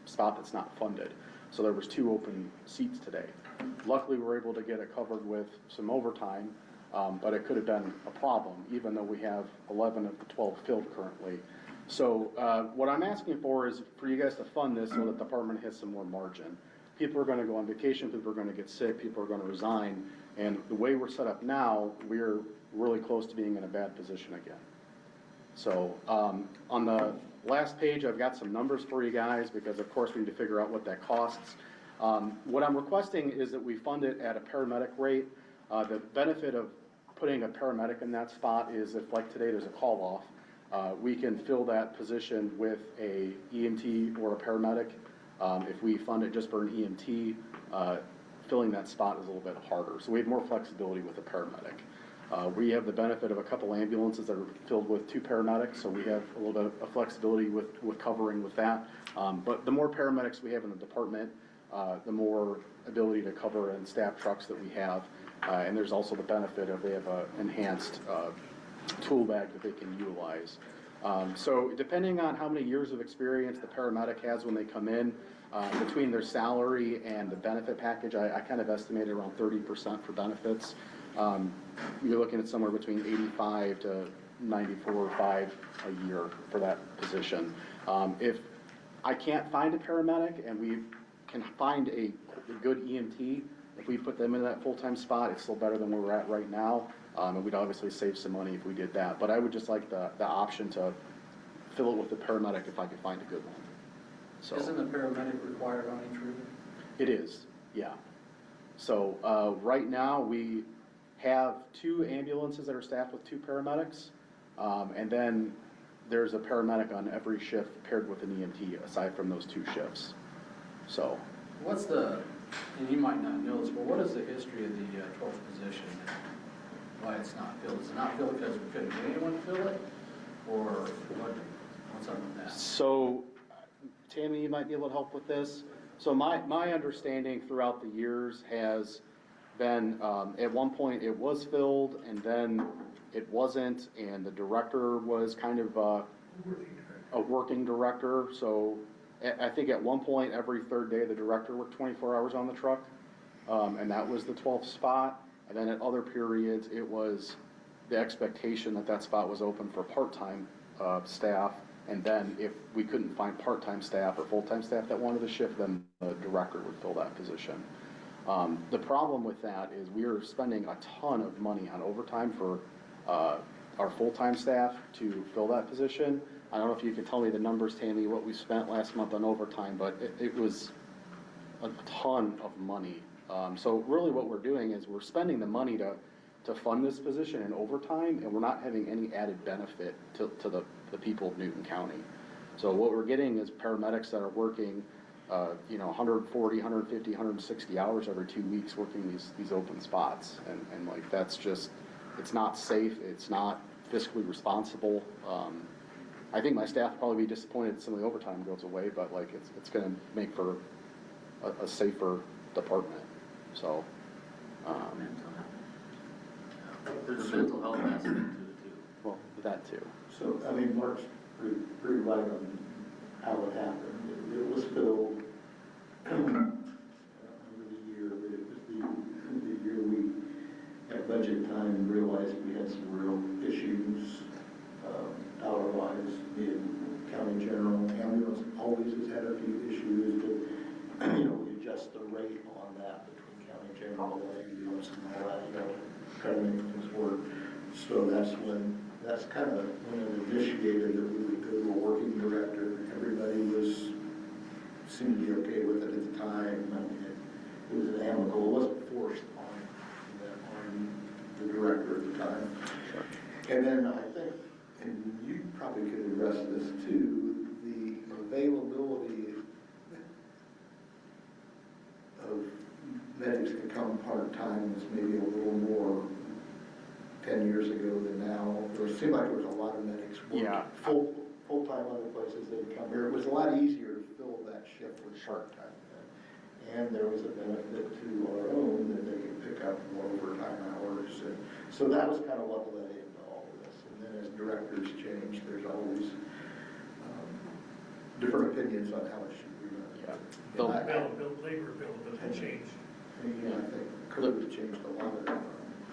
spot that's not funded. So there was 2 open seats today. Luckily, we were able to get it covered with some overtime, but it could have been a problem, even though we have 11 of the 12 filled currently. So what I'm asking for is for you guys to fund this so that the department has some more margin. People are going to go on vacation, people are going to get sick, people are going to resign, and the way we're set up now, we're really close to being in a bad position again. So on the last page, I've got some numbers for you guys because of course we need to figure out what that costs. What I'm requesting is that we fund it at a paramedic rate. The benefit of putting a paramedic in that spot is if like today there's a call off, we can fill that position with a EMT or a paramedic. If we fund it just for an EMT, filling that spot is a little bit harder. So we have more flexibility with a paramedic. We have the benefit of a couple ambulances that are filled with 2 paramedics, so we have a little bit of flexibility with covering with that. But the more paramedics we have in the department, the more ability to cover and staff trucks that we have. And there's also the benefit of they have an enhanced tool bag that they can utilize. So depending on how many years of experience the paramedic has when they come in, between their salary and the benefit package, I kind of estimated around 30% for benefits. You're looking at somewhere between 85 to 94 or 5 a year for that position. If I can't find a paramedic and we can find a good EMT, if we put them in that full-time spot, it's still better than where we're at right now. And we'd obviously save some money if we did that. But I would just like the option to fill it with the paramedic if I could find a good one. So Isn't a paramedic required on each route? it is, yeah. So right now we have 2 ambulances that are staffed with 2 paramedics. And then there's a paramedic on every shift paired with an EMT aside from those 2 shifts. So What's the, and you might not know this, but what is the history of the 12th position? Why it's not filled? Is it not filled because we couldn't get anyone to fill it? Or what's up with that? So, Tammy, you might be able to help with this. So my understanding throughout the years has been, at one point it was filled and then it wasn't, and the director was kind of, a working director, so I think at one point, every third day, the director worked 24 hours on the truck, and that was the 12th spot. And then at other periods, it was the expectation that that spot was open for part-time staff, and then if we couldn't find part-time staff or full-time staff that wanted to shift, then the director would fill that position. The problem with that is we are spending a ton of money on overtime for our full-time staff to fill that position. I don't know if you can tell me the numbers, Tammy, what we spent last month on overtime, but it was a ton of money. So really what we're doing is we're spending the money to fund this position in overtime, and we're not having any added benefit to the people of Newton County. So what we're getting is paramedics that are working 140, 150, 160 hours every 2 weeks working these open spots. And like, that's just, it's not safe, it's not fiscally responsible. I think my staff will probably be disappointed that some of the overtime goes away, but like, it's gonna make for a safer department, so. There's a mental health aspect to it too. Well, that too. So, I mean, Mark's pretty right on how it happened. It was filled, I don't remember the year, but it was the year we, at budget time, realized we had some real issues, dollar-wise, in county general. Ambulance always has had a few issues, but, we adjust the rate on that between county general and ambulance and all that, try to make things work. So that's kind of when it initiated that we would go to a working director. Everybody seemed to be okay with it at the time. I mean, it was an amicable, it wasn't forced on the director at the time. And then I think, and you probably could address this too, the availability of medics to come part-time was maybe a little more 10 years ago than now. It seemed like there was a lot of medics working full-time other places. They'd come here. It was a lot easier to fill that shift with part-time. And there was a benefit to our own that they could pick up more overtime hours. And so that was kind of what led into all of this. And then as directors change, there's always different opinions on how it should be run. The labor bill doesn't change. And, I think Kurt has changed a lot of that.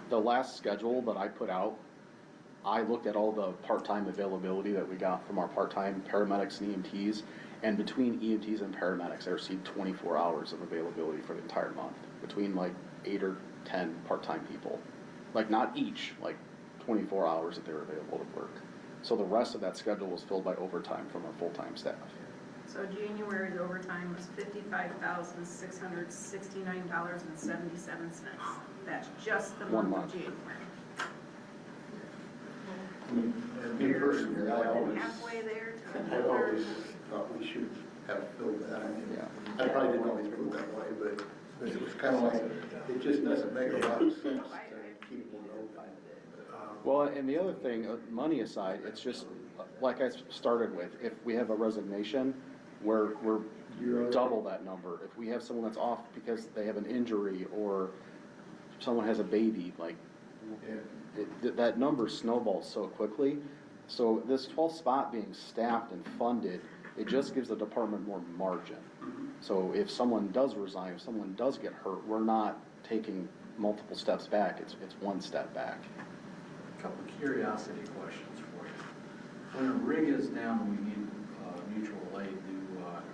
The last schedule that I put out, I looked at all the part-time availability that we got from our part-time paramedics and EMTs, and between EMTs and paramedics, I received 24 hours of availability for the entire month, between like 8 or 10 part-time people. Like, not each, like 24 hours that they were available to work. So the rest of that schedule was filled by overtime from our full-time staff. So January's overtime was $55,669.77. That's just the month of January. Me personally, I always halfway there to thought we should have filled that. I mean, I probably didn't always feel that way, but it was kind of like, it just doesn't make a lot of sense to keep them open. Well, and the other thing, money aside, it's just, like I started with, if we have a resignation, we're double that number. If we have someone that's off because they have an injury or someone has a baby, like, that number snowballs so quickly. So this 12th spot being staffed and funded, it just gives the department more margin. So if someone does resign, if someone does get hurt, we're not taking multiple steps back, it's one step back. A couple of curiosity questions for you. When a rig is down and we need mutual aid,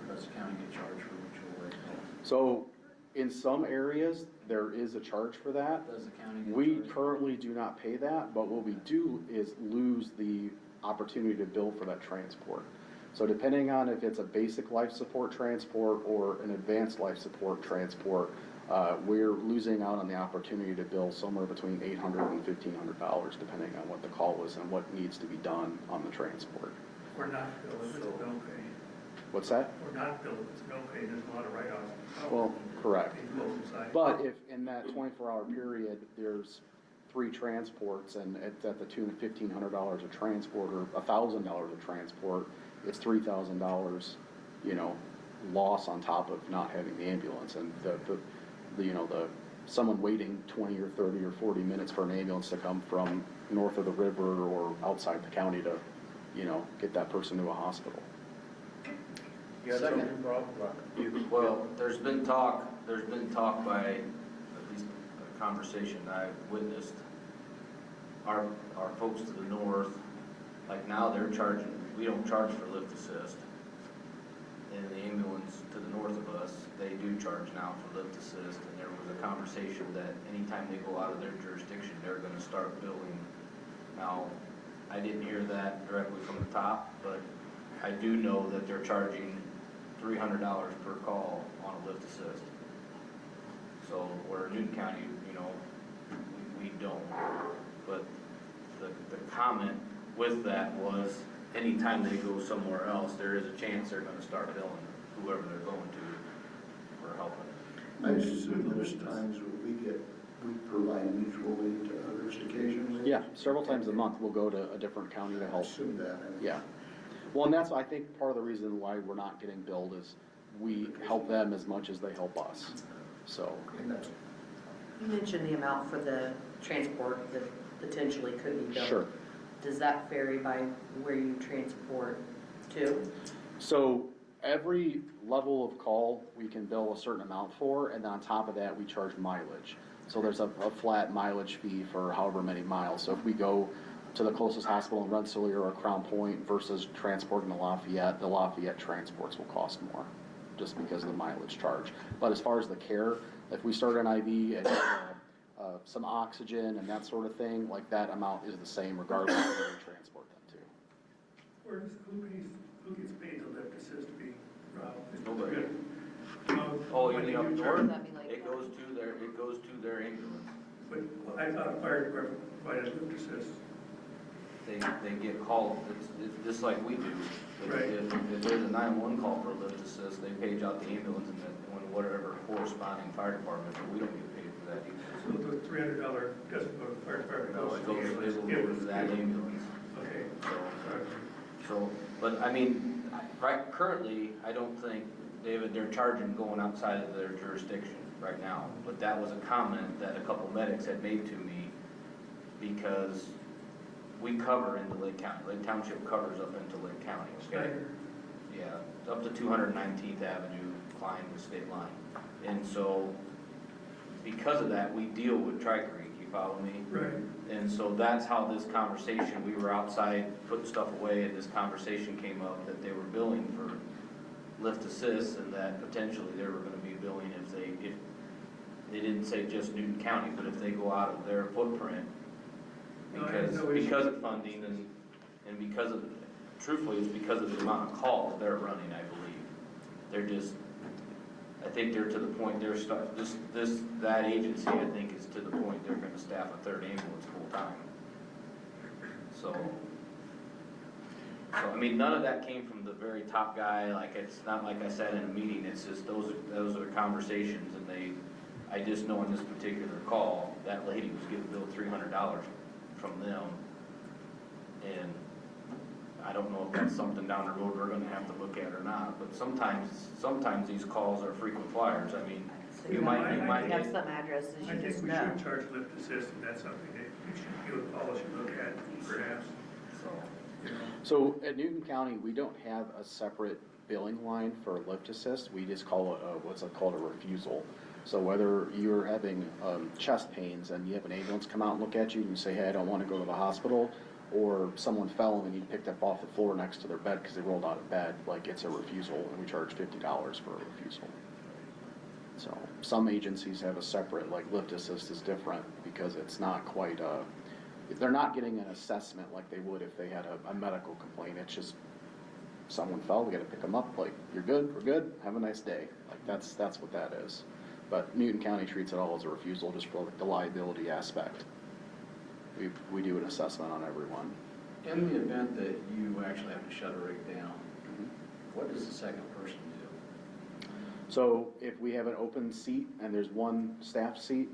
does the county get charged for mutual aid? So in some areas, there is a charge for that. Does the county get We charged? currently do not pay that, but what we do is lose the opportunity to bill for that transport. So depending on if it's a basic life support transport or an advanced life support transport, we're losing out on the opportunity to bill somewhere between $800 and $1,500, depending on what the call was and what needs to be done on the transport. Or not bill, if it's no pay. What's that? Or not bill, if it's no pay, there's a lot of write-offs. Well, correct. Both sides. But if in that 24-hour period, there's 3 transports and it's at the tune of $1,500 a transport or $1,000 a transport, it's $3,000, loss on top of not having the ambulance. And the someone waiting 20 or 30 or 40 minutes for an ambulance to come from north of the river or outside the county to, you know, get that person to a hospital. You got something, Rob? Well, there's been talk by, at least a conversation I've witnessed, our folks to the north, like now they're charging, we don't charge for lift assist. And the ambulance to the north of us, they do charge now for lift assist, and there was a conversation that anytime they go out of their jurisdiction, they're gonna start billing. Now, I didn't hear that directly from the top, but I do know that they're charging $300 per call on a lift assist. So where Newton County, you know, we don't. But the comment with that was, anytime they go somewhere else, there is a chance they're gonna start billing whoever they're going to for helping. I assume there's times where we provide mutual aid to others occasionally. Yeah, several times a month we'll go to a different county to I help. assume that. Yeah. Well, and that's, I think, part of the reason why we're not getting billed is we help them as much as they help us. So. And that's, You mentioned the amount for the transport that potentially could be billed. Sure. Does that vary by where you transport to? So every level of call, we can bill a certain amount for, and then on top of that, we charge mileage. So there's a flat mileage fee for however many miles. So if we go to the closest hospital in Rensselaer or Crown Point versus transporting to Lafayette, the Lafayette transports will cost more, just because of the mileage charge. But as far as the care, if we start an IV and some oxygen and that sort of thing, like that amount is the same regardless of where we transport them to. Who gets paid to lift assist to be, Nobody. good? Oh, you When mean they up do north? charge- It goes to their ambulance. But I thought fire department provided lift assist. They get called, it's just like we do. Right. If there's a 911 call for a lift assist, they page out the ambulance and then whatever corresponding fire department, but we don't get paid for that either. So the $300 doesn't go to the fire department, No, goes it to the goes, ambulance. it will go to that ambulance. Okay. So, but I mean, right, currently, I don't think, David, they're charging going outside of their jurisdiction right now. But that was a comment that a couple medics had made to me because we cover into Lake County. Lake Township covers up into Lake County, okay? Yeah, up to 219th Avenue, climb the state line. And so, because of that, we deal with Tri-Creek, you follow me? Right. And so that's how this conversation, we were outside putting stuff away and this conversation came up that they were billing for lift assists and that potentially they were gonna be billing if they didn't say just Newton County, but if they go out of their footprint, because of funding and because of, truthfully, it's because of the amount of calls they're running, I believe. They're just, I think they're to the point, that agency, I think, is to the point they're gonna staff a third ambulance full-time. So, I mean, none of that came from the very top guy, like, it's not like I said in a meeting, it's just, those are conversations, and I just know in this particular call, that lady was getting billed $300 from them, and I don't know if that's something down the road we're gonna have to look at or not, but sometimes these calls are frequent flyers. I mean, you might have some addresses I you think just we know. should charge lift assist, and that's something that we should, you and Paula should look at, perhaps. So at Newton County, we don't have a separate billing line for lift assist. We just call it what's called a refusal. So whether you're having chest pains and you have an ambulance come out and look at you and you say, hey, I don't want to go to the hospital, or someone fell and you picked up off the floor next to their bed because they rolled out of bed, like it's a refusal, and we charge $50 for a refusal. So some agencies have a separate, like lift assist is different because it's not quite they're not getting an assessment like they would if they had a medical complaint. It's just someone fell, we got to pick them up. Like, you're good, we're good, have a nice day. Like that's what that is. But Newton County treats it all as a refusal, just for like the liability aspect. We do an assessment on everyone. In the event that you actually have to shut a rig down, what does the second person do? So if we have an open seat and there's one staff seat,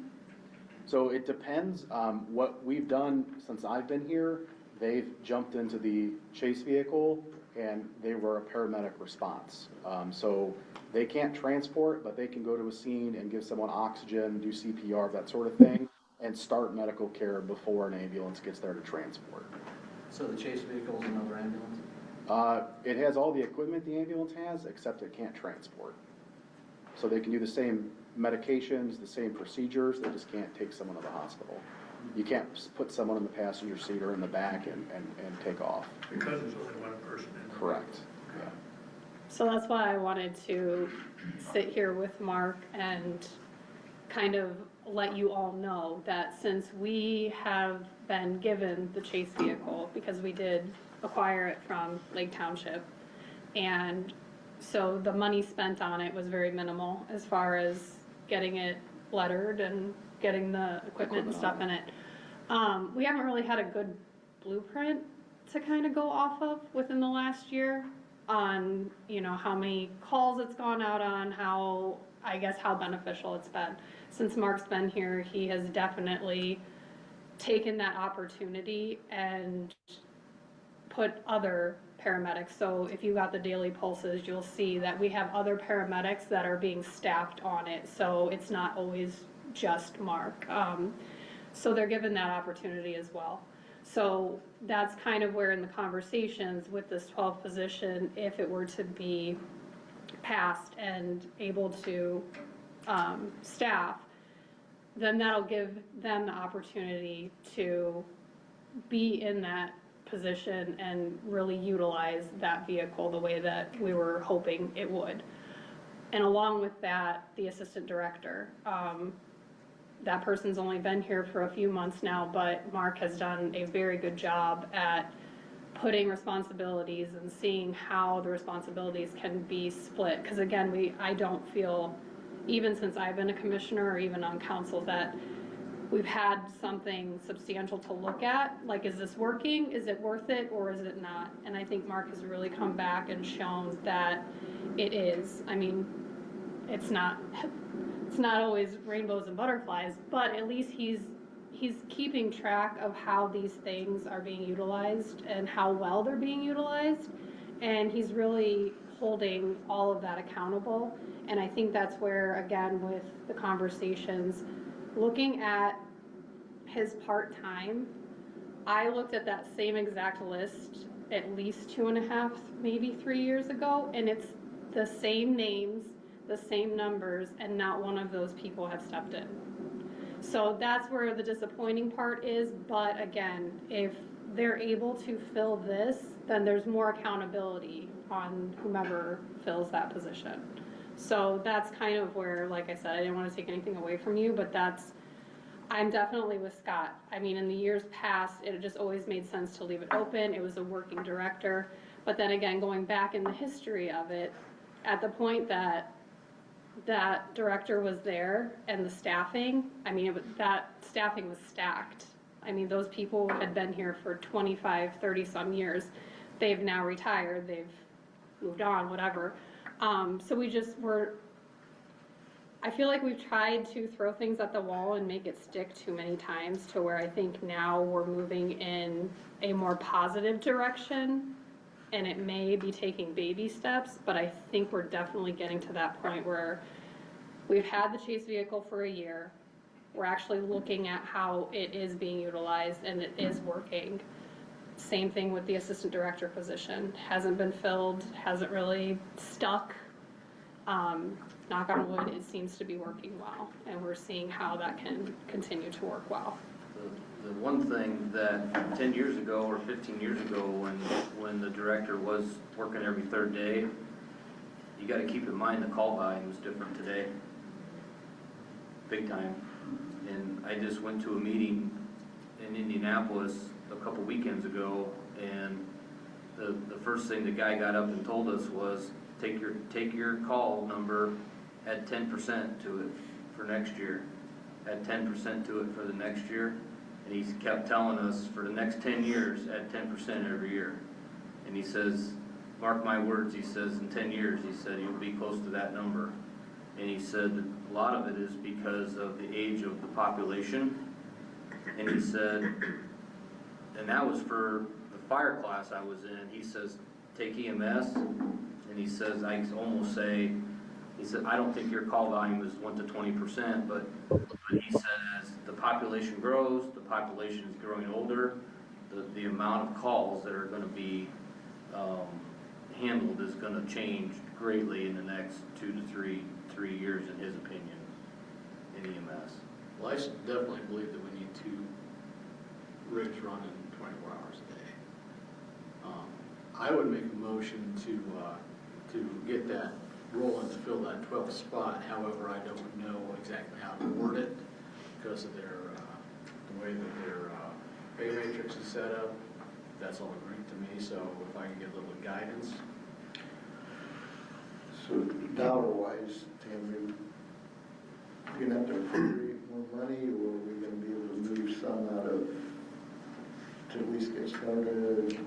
so it depends. What we've done since I've been here, they've jumped into the chase vehicle and they were a paramedic response. So they can't transport, but they can go to a scene and give someone oxygen, do CPR, that sort of thing, and start medical care before an ambulance gets there to transport. So the chase vehicle is another ambulance? It has all the equipment the ambulance has, except it can't transport. So they can do the same medications, the same procedures, they just can't take someone to the hospital. You can't put someone in the passenger seat or in the back and take off. Because there's only one person in. Correct, yeah. So that's why I wanted to sit here with Mark and kind of let you all know that since we have been given the chase vehicle, because we did acquire it from Lake Township, and so the money spent on it was very minimal as far as getting it lettered and getting the equipment and stuff in it. We haven't really had a good blueprint to kind of go off of within the last year on, you know, how many calls it's gone out on, how beneficial it's been. Since Mark's been here, he has definitely taken that opportunity and put other paramedics. So if you got the daily pulses, you'll see that we have other paramedics that are being staffed on it. So it's not always just Mark. So they're given that opportunity as well. So that's kind of where in the conversations with this 12th position, if it were to be passed and able to staff, then that'll give them the opportunity to be in that position and really utilize that vehicle the way that we were hoping it would. And along with that, the assistant director. That person's only been here for a few months now, but Mark has done a very good job at putting responsibilities and seeing how the responsibilities can be split. Because again, I don't feel, even since I've been a commissioner or even on council, that we've had something substantial to look at. Like, is this working? Is it worth it, or is it not? And I think Mark has really come back and shown that it is. I mean, it's not always rainbows and butterflies, but at least he's keeping track of how these things are being utilized and how well they're being utilized, and he's really holding all of that accountable. And I think that's where, again, with the conversations, looking at his part-time, I looked at that same exact list at least 2.5, maybe 3 years ago, and it's the same names, the same numbers, and not one of those people have stepped in. So that's where the disappointing part is, but again, if they're able to fill this, then there's more accountability on whomever fills that position. So that's kind of where, like I said, I didn't want to take anything away from you, but I'm definitely with Scott. I mean, in the years past, it just always made sense to leave it open. It was a working director. But then again, going back in the history of it, at the point that director was there and the staffing, I mean, that staffing was stacked. I mean, those people had been here for 25, 30 some years. They've now retired, they've moved on, whatever. So I feel like we've tried to throw things at the wall and make it stick too many times, to where I think now we're moving in a more positive direction. And it may be taking baby steps, but I think we're definitely getting to that point where we've had the chase vehicle for a year. We're actually looking at how it is being utilized and it is working. Same thing with the assistant director position. Hasn't been filled, hasn't really stuck. Knock on wood, it seems to be working well, and we're seeing how that can continue to work well. The one thing that 10 years ago or 15 years ago, when the director was working every third day, you got to keep in mind the call volume was different today, big time. And I just went to a meeting in Indianapolis a couple weekends ago, and the first thing the guy got up and told us was, take your call number, add 10% to it for next year, add 10% to it for the next year. And he kept telling us, for the next 10 years, add 10% every year. And he says, mark my words, he says, in 10 years, he said, you'll be close to that number. And he said that a lot of it is because of the age of the population. And he said, and that was for the fire class I was in, he says, take EMS, and he says, I almost say, he said, I don't think your call volume is 1 to 20%, but he said as the population grows, the population is growing older, the amount of calls that are gonna be handled is gonna change greatly in the next 2 to 3 years, in his opinion, in EMS. Well, I definitely believe that we need 2 rigs running 24 hours a day. I would make a motion to get that rolling to fill that 12th spot. However, I don't know exactly how to word it because of their, the way that their pay matrix is set up. That's all Greek to me, so if I can get a little guidance. So dollar-wise, Tim, you're gonna have to appropriate more money, or are we gonna be able to move some out of, to at least get started,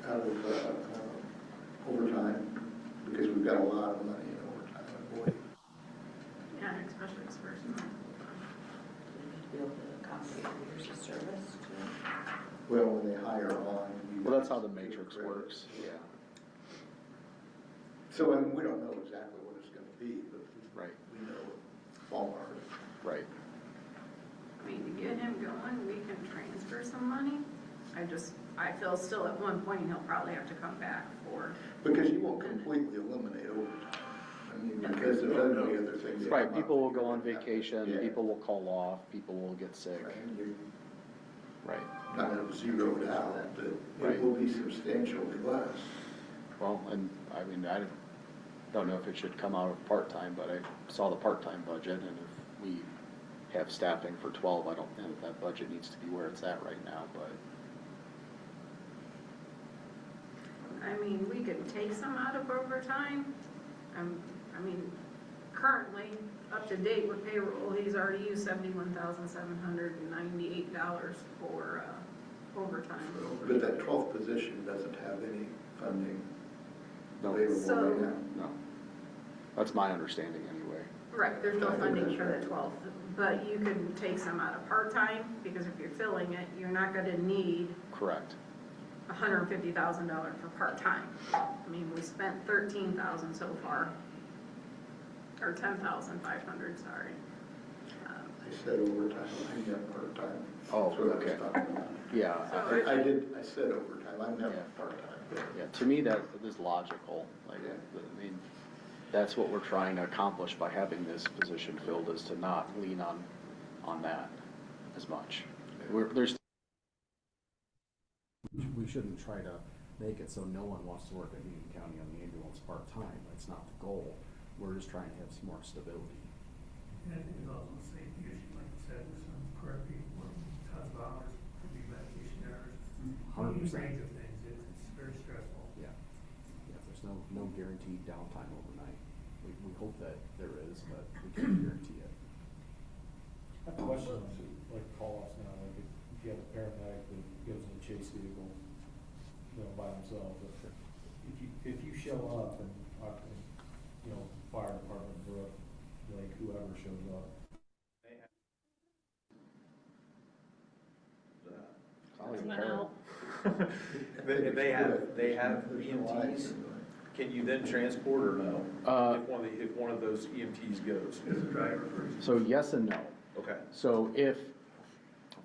out of overtime? Because we've got a lot of money in overtime, I believe. Yeah, especially this first month. Be able to accommodate years of service too. Well, when they hire on. Well, that's how the matrix works, yeah. So, I mean, we don't know exactly what it's gonna be, but Right. we know ballpark. Right. I mean, to get him going, we can transfer some money. I feel still at one point he'll probably have to come back for. Because you won't completely eliminate overtime. I mean, because there's gonna be other things. that Right, come people up will that go you're on gonna have to- vacation, yeah. people will call off, people will get sick. Right, and you're Right. kind of zeroed out, that Right. it will be substantially less. Well, and I mean, I don't know if it should come out of part-time, but I saw the part-time budget, and if we have staffing for 12, I don't think that budget needs to be where it's at right now, but. I mean, we could take some out of overtime. I mean, currently, up to date with payroll, he's already used $71,798 for overtime. But that 12th position doesn't have any funding No. available So- right now. No. That's my understanding anyway. Right, there's no funding for the 12th, but you can take some out of part-time, because if you're filling it, you're not gonna need Correct. $150,000 for part-time. I mean, we spent $13,000 so far, or $10,500, sorry. I said overtime, I meant part-time. Oh, That's what I was okay. talking about. Yeah. I said overtime, I meant part-time. Yeah, to me, that is logical. Like, I mean, that's what we're trying to accomplish by having this position filled, is to not lean on that as much. We shouldn't try to make it so no one wants to work at Union County on the ambulance part-time. That's not the goal. We're just trying to have some more stability. And it's also a safety issue, like you said, with some correct people working tons of hours, could be medication errors. 100%. Range of things, it's very stressful. Yeah. Yeah, there's no guaranteed downtime overnight. We hope that there is, but we can't guarantee it. I have a question on like call-offs now, like if you have a paramedic that goes in a chase vehicle, by themselves, if you show up and, fire department, Brooke, like whoever shows up. They have EMTs, can you then transport or no? If one of those EMTs goes? As a driver first. So yes and no. Okay. So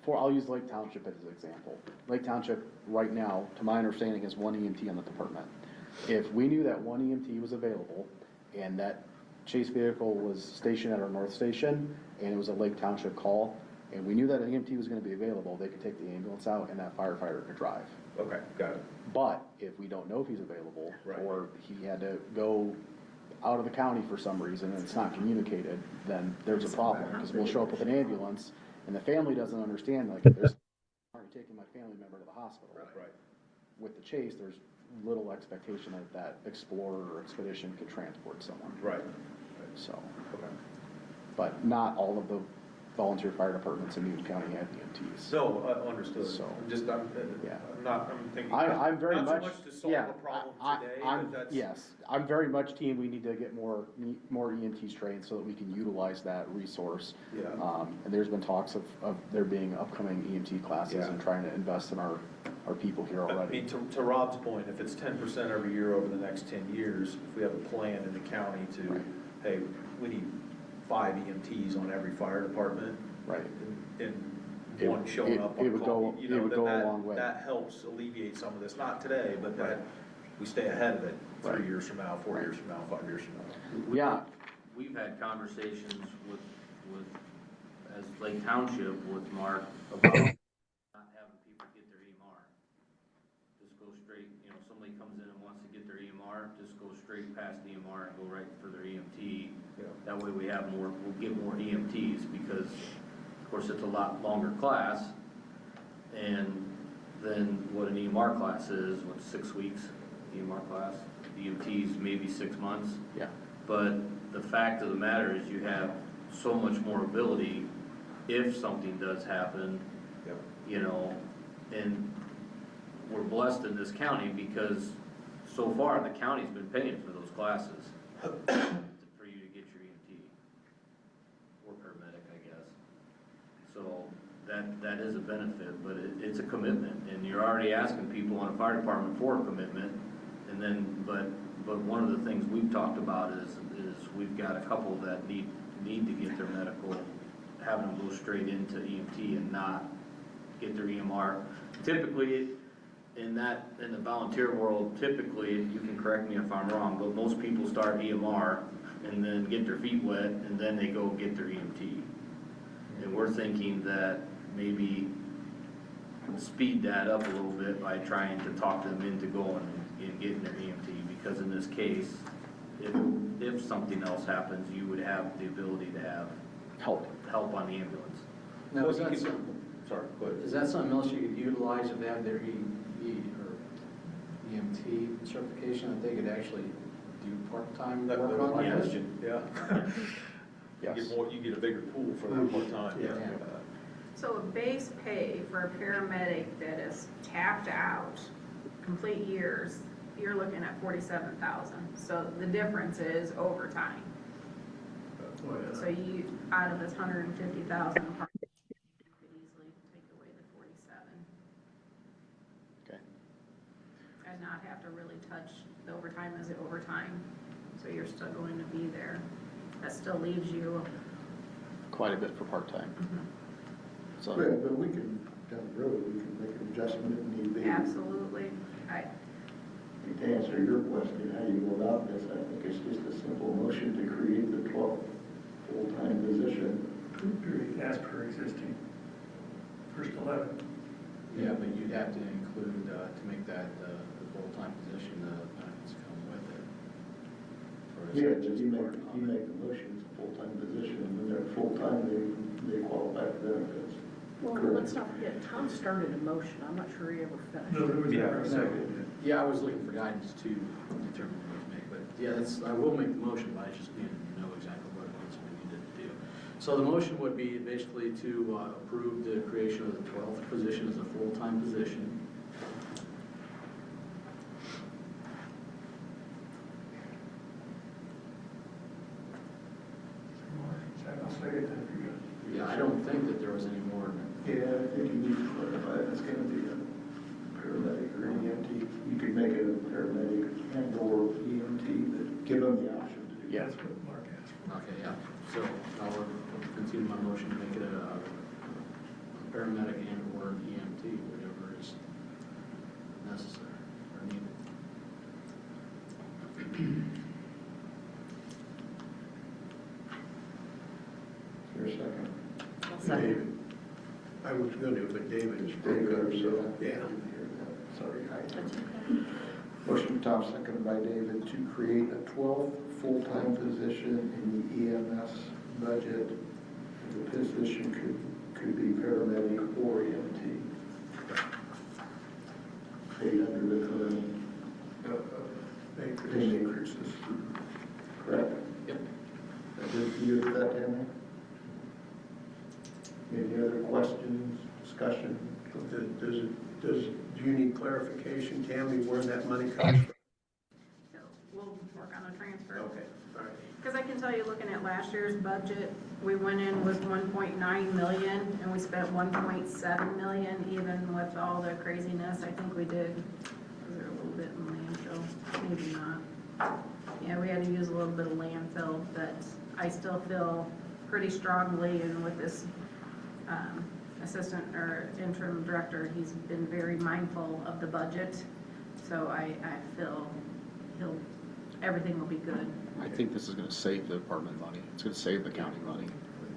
I'll use Lake Township as an example. Lake Township, right now, to my understanding, has one EMT on the department. If we knew that one EMT was available, and that chase vehicle was stationed at our North Station, and it was a Lake Township call, and we knew that an EMT was gonna be available, they could take the ambulance out, and that firefighter could drive. Okay, got it. But if we don't know if he's available, Right. or he had to go out of the county for some reason, and it's not communicated, then there's a problem, because we'll show up with an ambulance, and the family doesn't understand, like, there's already taking my family member to the hospital. Right. With the chase, there's little expectation that Explorer or Expedition could transport someone. Right. So, Okay. but not all of the volunteer fire departments in Newton County have EMTs. So, understood. So, I'm just, I'm thinking. I'm very not so much, to solve yeah, the problem today, I'm, but that's. yes, I'm very much team, we need to get more EMTs trained so that we can utilize that resource. Yeah. And there's been talks of there being upcoming EMT classes Yeah. and trying to invest in our people here I already. mean, to Rob's point, if it's 10% every year over the next 10 years, if we have a plan in the county to, hey, we need 5 EMTs on every fire department. Right. And one showing up It on would call, go, you it know, would then go a long way. that helps alleviate some of this, not today, but that we stay ahead of it 3 years from now, 4 years from now, 5 years from now. Yeah. We've had conversations with, as Lake Township with Mark about not having people get their EMR. Just go straight, you know, somebody comes in and wants to get their EMR, just go straight past the EMR and go right for their EMT. That way we have more, we'll get more EMTs because, of course, it's a lot longer class. And then what an EMR class is, 6 weeks, EMR class, EMTs maybe 6 months. Yeah. But the fact of the matter is you have so much more ability if something does happen, you know, and we're blessed in this county because so far the county's been paying for those classes for you to get your EMT or paramedic, I guess. So that is a benefit, but it's a commitment, and you're already asking people in a fire department for a commitment, and then, but one of the things we've talked about is we've got a couple that need to get their medical, having them go straight into EMT and not get their EMR. Typically, in the volunteer world, typically, you can correct me if I'm wrong, but most people start EMR and then get their feet wet and then they go get their EMT. And we're thinking that maybe speed that up a little bit by trying to talk them into going and getting their EMT, because in this case, if something else happens, you would have the ability to have help on the ambulance. Now, is that Sorry, go ahead. Is that something else you could utilize if they have their EMT certification, that they could actually do part-time work on? Yes. Yeah. You get a bigger pool for that part-time. Yeah. So a base pay for a paramedic that is tapped out, complete years, you're looking at 47,000. So the difference is overtime. So you, out of this 150,000, you could easily take away the 47. Okay. And not have to really touch the overtime as the overtime. So you're still going to be there. That still leaves you. Quite a bit for part-time. So. Right, but we can, down the road, we can make an adjustment if need be. Absolutely. To answer your question, how you go about this, I think it's just a simple motion to create the 12th full-time position. As per existing, first 11. Yeah, but you'd have to include, to make that the full-time position, the benefits come with it. Yeah, but you make the motion, it's a full-time position, and when they're full-time, they qualify for benefits. Well, let's not forget, Tom started a motion, I'm not sure he ever finished. No, there was never a second. Yeah, I was looking for guidance to determine what to make, but yeah, I will make the motion, but I just need to know exactly what it was we needed to do. So the motion would be basically to approve the creation of the 12th position as a full-time position. Yeah, I don't think that there was any more. Yeah, I think you need to clarify if it's going to be a paramedic or EMT. You could make it a paramedic and or EMT, but give them the option to do. That's what Mark asked for. Okay, yeah. So I'll continue my motion to make it a paramedic and or EMT, whatever is necessary or needed. Your second. David. I was going to, but David spoke up, so, yeah. Sorry. Motion Tom, seconded by David, to create a 12th full-time position in the EMS budget. The position could be paramedic or EMT. Paid under the current pay increases. Correct? Yep. You with that, Tammy? Any other questions, discussion? Do you need clarification, Tammy, where that money comes from? So we'll work on a transfer. Okay, all right. Because I can tell you, looking at last year's budget, we went in with 1.9 million and we spent 1.7 million, even with all the craziness. I think we did, was there a little bit in landfill? Maybe not. Yeah, we had to use a little bit of landfill, but I still feel pretty strongly, and with this assistant or interim director, he's been very mindful of the budget. So I feel everything will be good. I think this is gonna save the department money. It's gonna save the county money.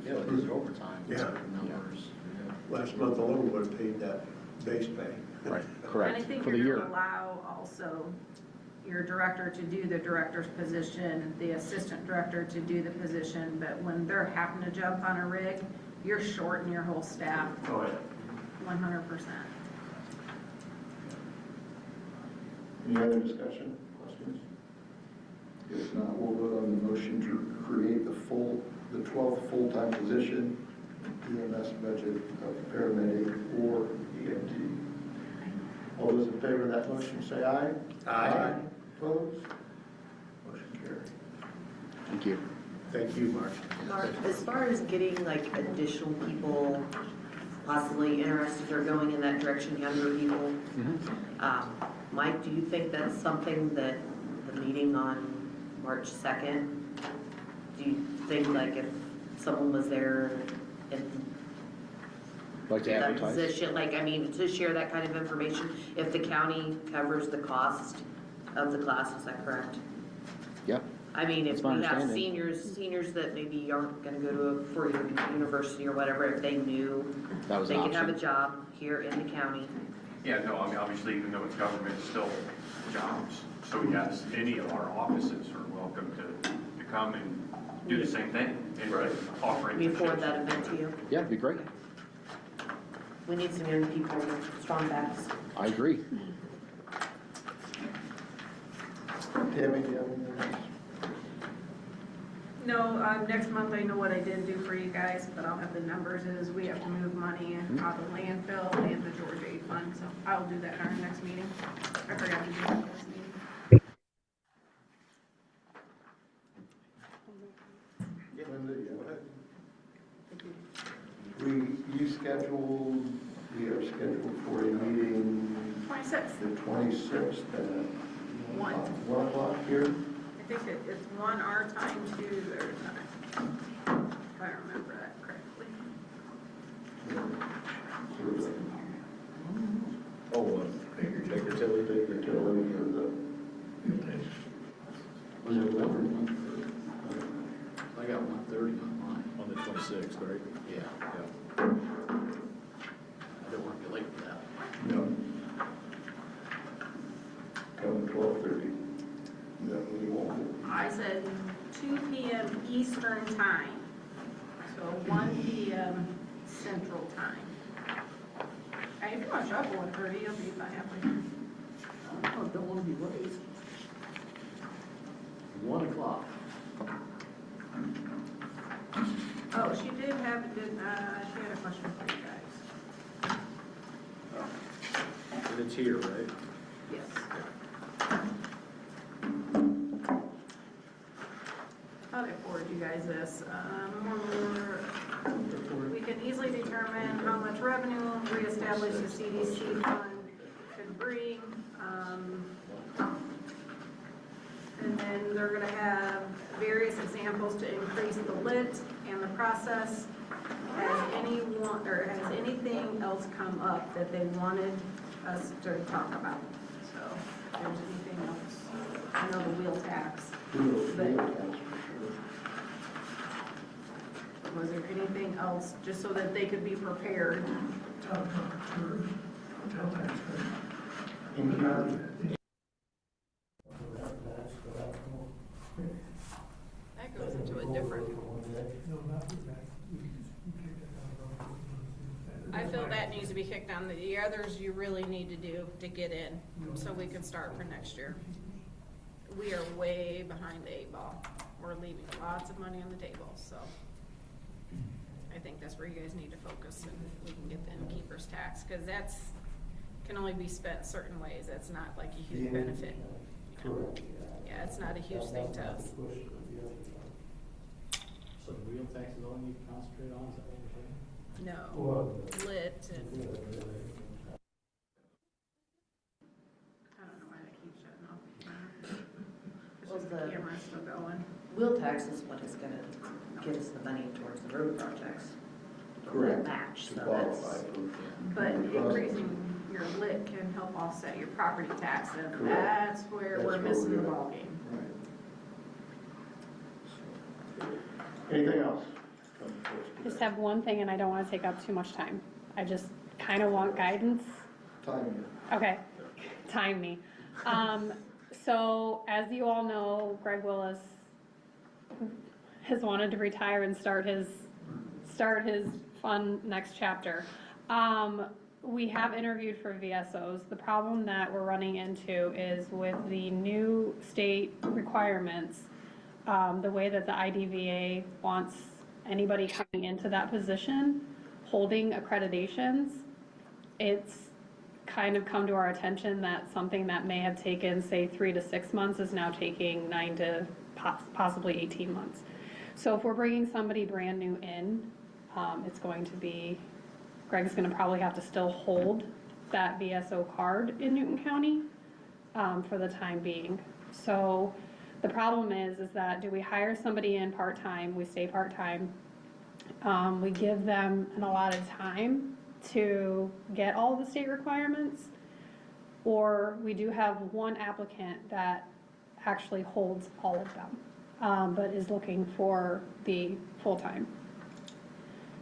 Yeah, these are overtime, these Yeah. are numbers. Yeah. Last month alone would have paid that base pay. Right, And correct, I think for the you're year. gonna allow also your director to do the director's position, the assistant director to do the position, but when they're having to jump on a rig, you're shorting your whole staff. Oh, yeah. 100%. Any other discussion, questions? If not, we'll vote on the motion to create the 12th full-time position, EMS budget of paramedic or EMT. All those in favor of that motion, say aye. Aye. Opposed? Motion carried. Thank you. Thank you, Mark. Mark, as far as getting like additional people possibly interested or going in that direction, younger people, Mike, do you think that's something that the meeting on March 2nd, do you think like if someone was there in Like to that advertise? position, like, I mean, to share that kind of information, if the county covers the cost of the class, is that correct? Yep. I mean, if That's my we have understanding. seniors that maybe aren't gonna go to a four-year university or whatever, if they knew That was they an could have a option. job here in the county. Yeah, no, I mean, obviously, even though it's government, it's still jobs. So yes, any of our offices are welcome to come and do the same thing and offer We forward internships. that event to you. Yeah, it'd be great. We need some young people with strong backs. I agree. Tammy, do you have anything else? No, next month I know what I did do for you guys, but I'll have the numbers, is we have to move money out of landfill and the Georgia Aid Fund, so I'll do that in our next meeting. I forgot to do that last meeting. Linda, you scheduled, we are scheduled for a meeting 26th, the 26th at 1. 1 o'clock here. I think it's 1 our time, 2 their time. If I remember that correctly. Oh, Baker Tilly for the. Was it 11? I got 1:30 on mine. On the 26th, right? Yeah. Yeah. I don't want to be late for that. No. Come 12:30. No, we won't. I said 2 p.m. Eastern time, so 1 p.m. Central time. Hey, if you want to show up at 1:30, you'll be fine after. I don't want to be late. 1 o'clock. Oh, she did have, she had a question for you guys. And it's here, right? Yes. Thought I forwarded you guys this. We can easily determine how much revenue reestablish the CDC fund could bring. And then they're gonna have various examples to increase the lit and the process. Has anything else come up that they wanted us to talk about? So, if there's anything else, I know the wheel tax, but was there anything else, just so that they could be prepared? That goes into a different. I feel that needs to be kicked down. The others you really need to do to get in, so we can start for next year. We are way behind the 8 ball. We're leaving lots of money on the table, so. I think that's where you guys need to focus, and we can get the innkeeper's tax, because that's, can only be spent certain ways. That's not like a huge benefit. Correct. Yeah, it's not a huge thing to us. So the wheel tax is all you concentrate on, is that what you're saying? No, lit and, I don't know why that keeps shutting off. It's just the camera's still going. Wheel tax is what is gonna give us the money towards the road projects. Correct. Match, To so qualify that's. for. But increasing your lit can help offset your property tax, and Correct. that's where That's we're where missing the we're at. ballgame. Anything else? Just have one thing, and I don't want to take up too much time. I just kind of want guidance. Time. Okay, time me. So as you all know, Greg Willis has wanted to retire and start his fun next chapter. We have interviewed for VSOs. The problem that we're running into is with the new state requirements, the way that the IDVA wants anybody coming into that position holding accreditations, it's kind of come to our attention that something that may have taken, say, 3 to 6 months is now taking 9 to possibly 18 months. So if we're bringing somebody brand new in, it's going to be, Greg's gonna probably have to still hold that VSO card in Newton County for the time being. So the problem is that do we hire somebody in part-time, we stay part-time, we give them an allotted time to get all the state requirements, or we do have one applicant that actually holds all of them, but is looking for the full-time.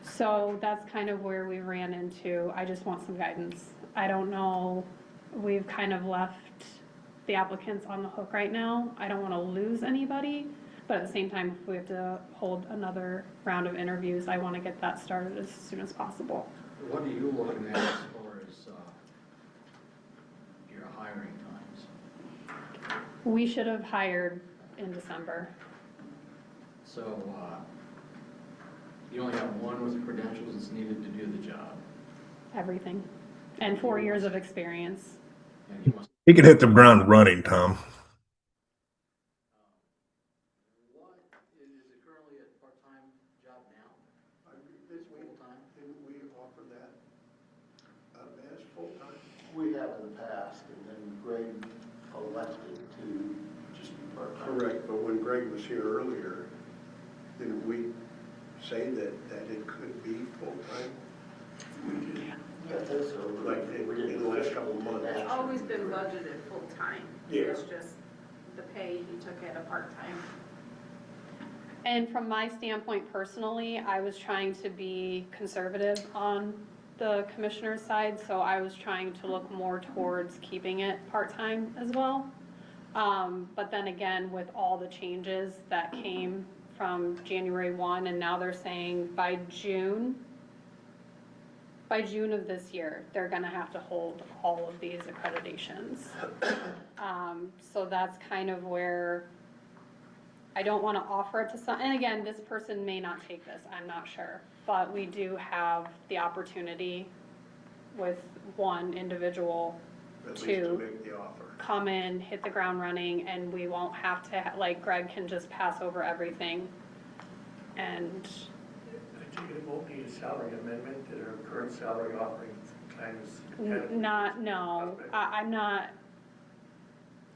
So that's kind of where we ran into. I just want some guidance. I don't know, we've kind of left the applicants on the hook right now. I don't want to lose anybody, but at the same time, if we have to hold another round of interviews, I want to get that started as soon as possible. What are you looking at as far as your hiring times? We should have hired in December. So you only have one with the credentials that's needed to do the job. Everything. And 4 years of experience. And you must. He can hit the ground running, Tom. What is it currently a part-time job now? Didn't we offer that as full-time? We have in the past, and then Greg elected to just be part-time. Correct, but when Greg was here earlier, didn't we say that it could be full-time? Yeah, I think so. Like in the last couple of months? It's always been budgeted full-time. Yeah. It's just the pay he took at a part-time. And from my standpoint personally, I was trying to be conservative on the commissioner's side, so I was trying to look more towards keeping it part-time as well. But then again, with all the changes that came from January 1, and now they're saying by June of this year, they're gonna have to hold all of these accreditations. So that's kind of where I don't wanna offer it to some, and again, this person may not take this, I'm not sure. But we do have the opportunity with one individual At least to make the offer. come in, hit the ground running, and we won't have to, like Greg can just pass over everything. And I take it won't need a salary amendment that our current salary offering kind of. I'm not,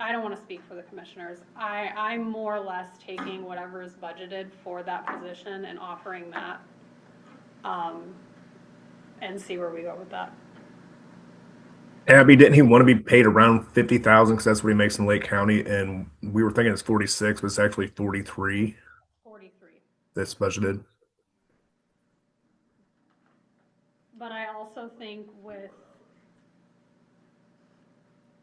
I don't want to speak for the commissioners. I'm more or less taking whatever is budgeted for that position and offering that, and see where we go with that. Abby, didn't he want to be paid around 50,000 because that's what he makes in Lake County? And we were thinking it's 46, but it's actually 43. 43. That's budgeted. But I also think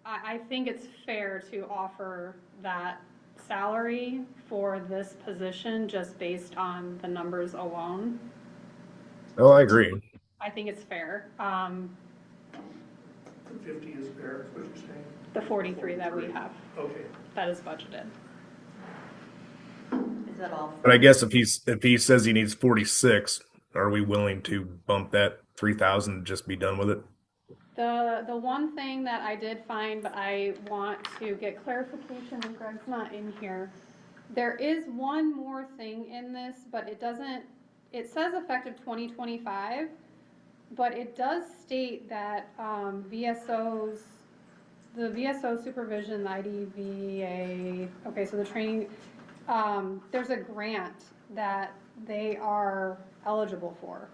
I think it's fair to offer that salary for this position just based on the numbers alone. Oh, I agree. I think it's fair. The 50 is fair, is what you're saying? The 43 that we have. Okay. That is budgeted. Is that all? But I guess if he says he needs 46, Are we willing to bump that 3,000 and just be done with it? The one thing that I did find, but I want to get clarification, and Greg's not in here. There is one more thing in this, but it doesn't, it says effective 2025, but it does state that VSOs, the VSO supervision, the IDVA, okay, so the training, there's a grant that they are eligible for.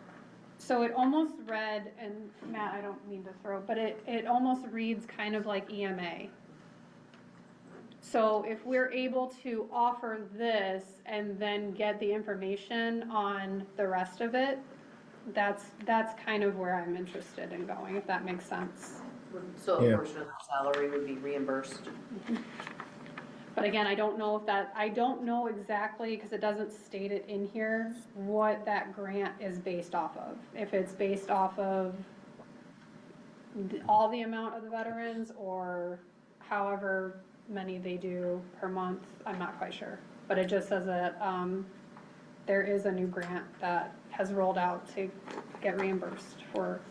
So it almost read, and Matt, I don't mean to throw, but it almost reads kind of like EMA. So if we're able to offer this and then get the information on the rest of it, that's kind of where I'm interested in going, if that makes sense. So a portion of their salary would be reimbursed. But again, I don't know if that, I don't know exactly, because it doesn't state it in here, what that grant is based off of. If it's based off of all the amount of the veterans or however many they do per month, I'm not quite sure. But it just says that there is a new grant that has rolled out to get reimbursed for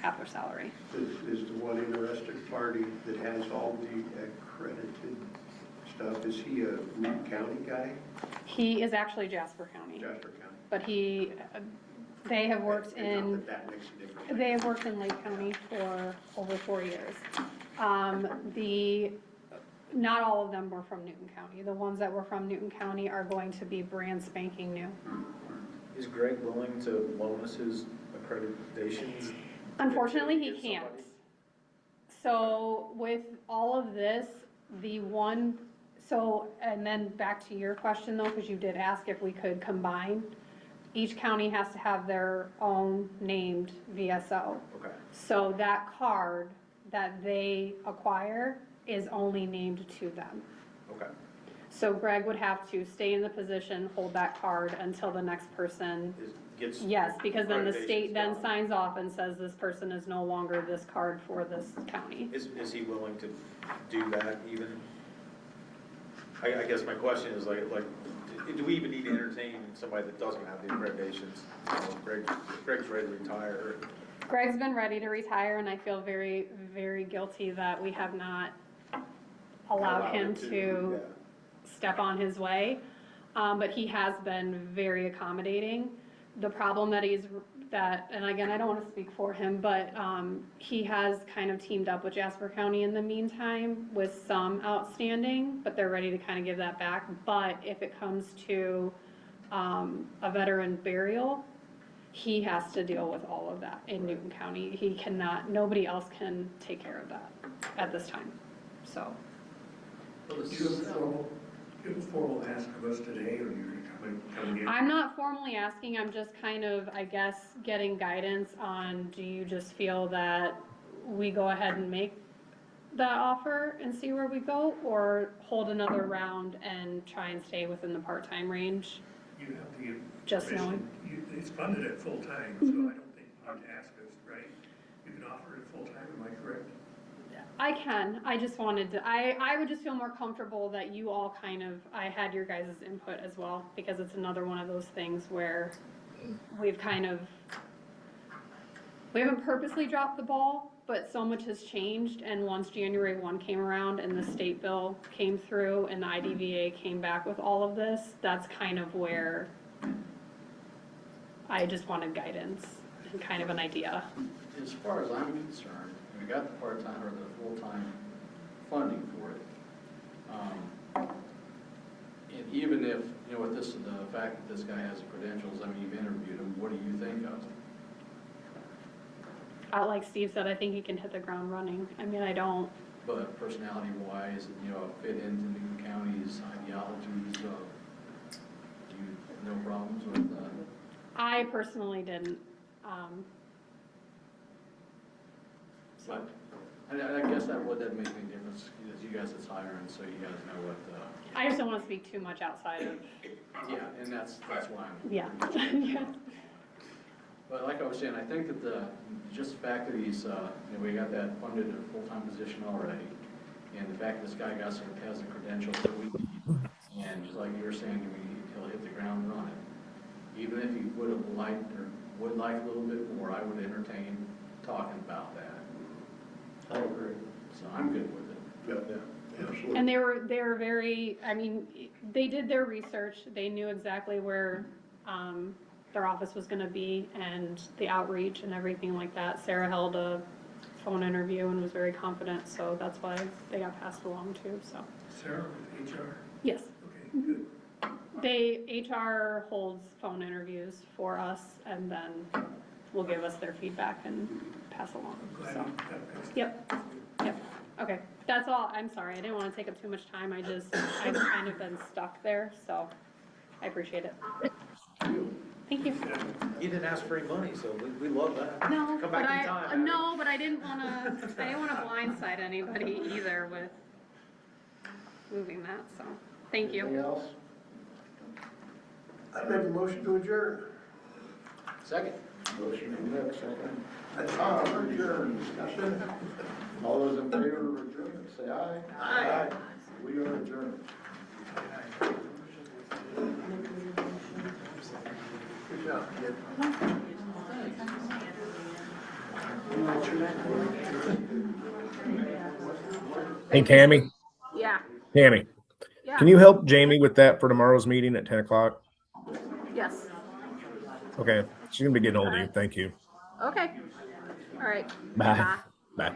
half their salary. Is the one interested party that has all the accredited stuff, is he a Newton County guy? He is actually Jasper County. Jasper County. But they have worked in, Not that makes a difference. they have worked in Lake County for over 4 years. Not all of them were from Newton County. The ones that were from Newton County are going to be brand spanking new. Is Greg willing to loan us his accreditations? Unfortunately, he can't. So with all of this, and then back to your question though, because you did ask if we could combine, each county has to have their own named VSO. Okay. So that card that they acquire is only named to them. Okay. So Greg would have to stay in the position, hold that card until the next person. Gets. Yes, because then the accreditations state then done. signs off and says this person is no longer this card for this county. Is he willing to do that even? I guess my question is like, do we even need to entertain somebody that doesn't have the accreditations? Greg's ready to retire. Greg's been ready to retire, and I feel very, very guilty that we have not allowed him to step on his way. But he has been very accommodating. The problem and again, I don't want to speak for him, but he has kind of teamed up with Jasper County in the meantime with some outstanding, but they're ready to kind of give that back. But if it comes to a veteran burial, he has to deal with all of that in Newton County. He cannot, nobody else can take care of that at this time, so. Do you have a formal ask of us today, or you're coming in? I'm not formally asking, I'm just kind of, I guess, getting guidance on, do you just feel that we go ahead and make that offer and see where we go, or hold another round and try and stay within the part-time range? You have the Just information. It's funded at full-time, so I don't think you need to ask us, right? You can offer it full-time, am I correct? I can, I just wanted to, I would just feel more comfortable that you all kind of, I had your guys' input as well, because it's another one of those things where we've kind of, we haven't purposely dropped the ball, but so much has changed, and once January 1 came around and the state bill came through and the IDVA came back with all of this, that's kind of where I just wanted guidance and kind of an idea. As far as I'm concerned, we got the part-time or the full-time funding for it. And even if, with this, the fact that this guy has the credentials, I mean, you've interviewed him, what do you think of him? Like Steve said, I think he can hit the ground running. I mean, I don't. But personality-wise, fit into Newton County's ideologies, no problems with that? I personally didn't. But I guess that wouldn't make any difference, as you guys it's hiring, so you guys know what I just don't want to speak too much outside of. yeah, and that's why I'm. Yeah. Yeah. But like I was saying, I think that just the fact that he's, we got that funded in a full-time position already, and the fact that this guy has the credentials that we need, and just like you were saying, he'll hit the ground running. even if you would have liked or would like a little bit more, I would entertain talking about that. I agree. So I'm good with it. Yeah, absolutely. And they were very, I mean, they did their research, they knew exactly where, their office was gonna be and the outreach and everything like that. Sarah held a phone interview and was very confident, so that's why they got passed along too, so. Sarah with HR? Yes. Okay, good. HR holds phone interviews for us and then will give us their feedback and pass along, Glad so. you got fixed. Yep, okay, that's all, I'm sorry, I didn't wanna take up too much time, I've kind of been stuck there, so I appreciate it. Thank you. You didn't ask for any money, so we love that. No, Come but back anytime. Abby. no, but I didn't wanna blindside anybody either with moving that, so, thank you. Anything else? I make a motion to adjourn. Second. Motion from Nick, second. Tom, adjourn. Discussion. All those in favor of adjournment, say aye. Aye. We are adjourned. Good job, kid. Hey, Tammy. Yeah, Tammy, yeah, can you help Jamie with that for tomorrow's meeting at 10 o'clock? yes, Okay, she's gonna be getting hold of you. Thank you. okay, all right. Bye. Bye.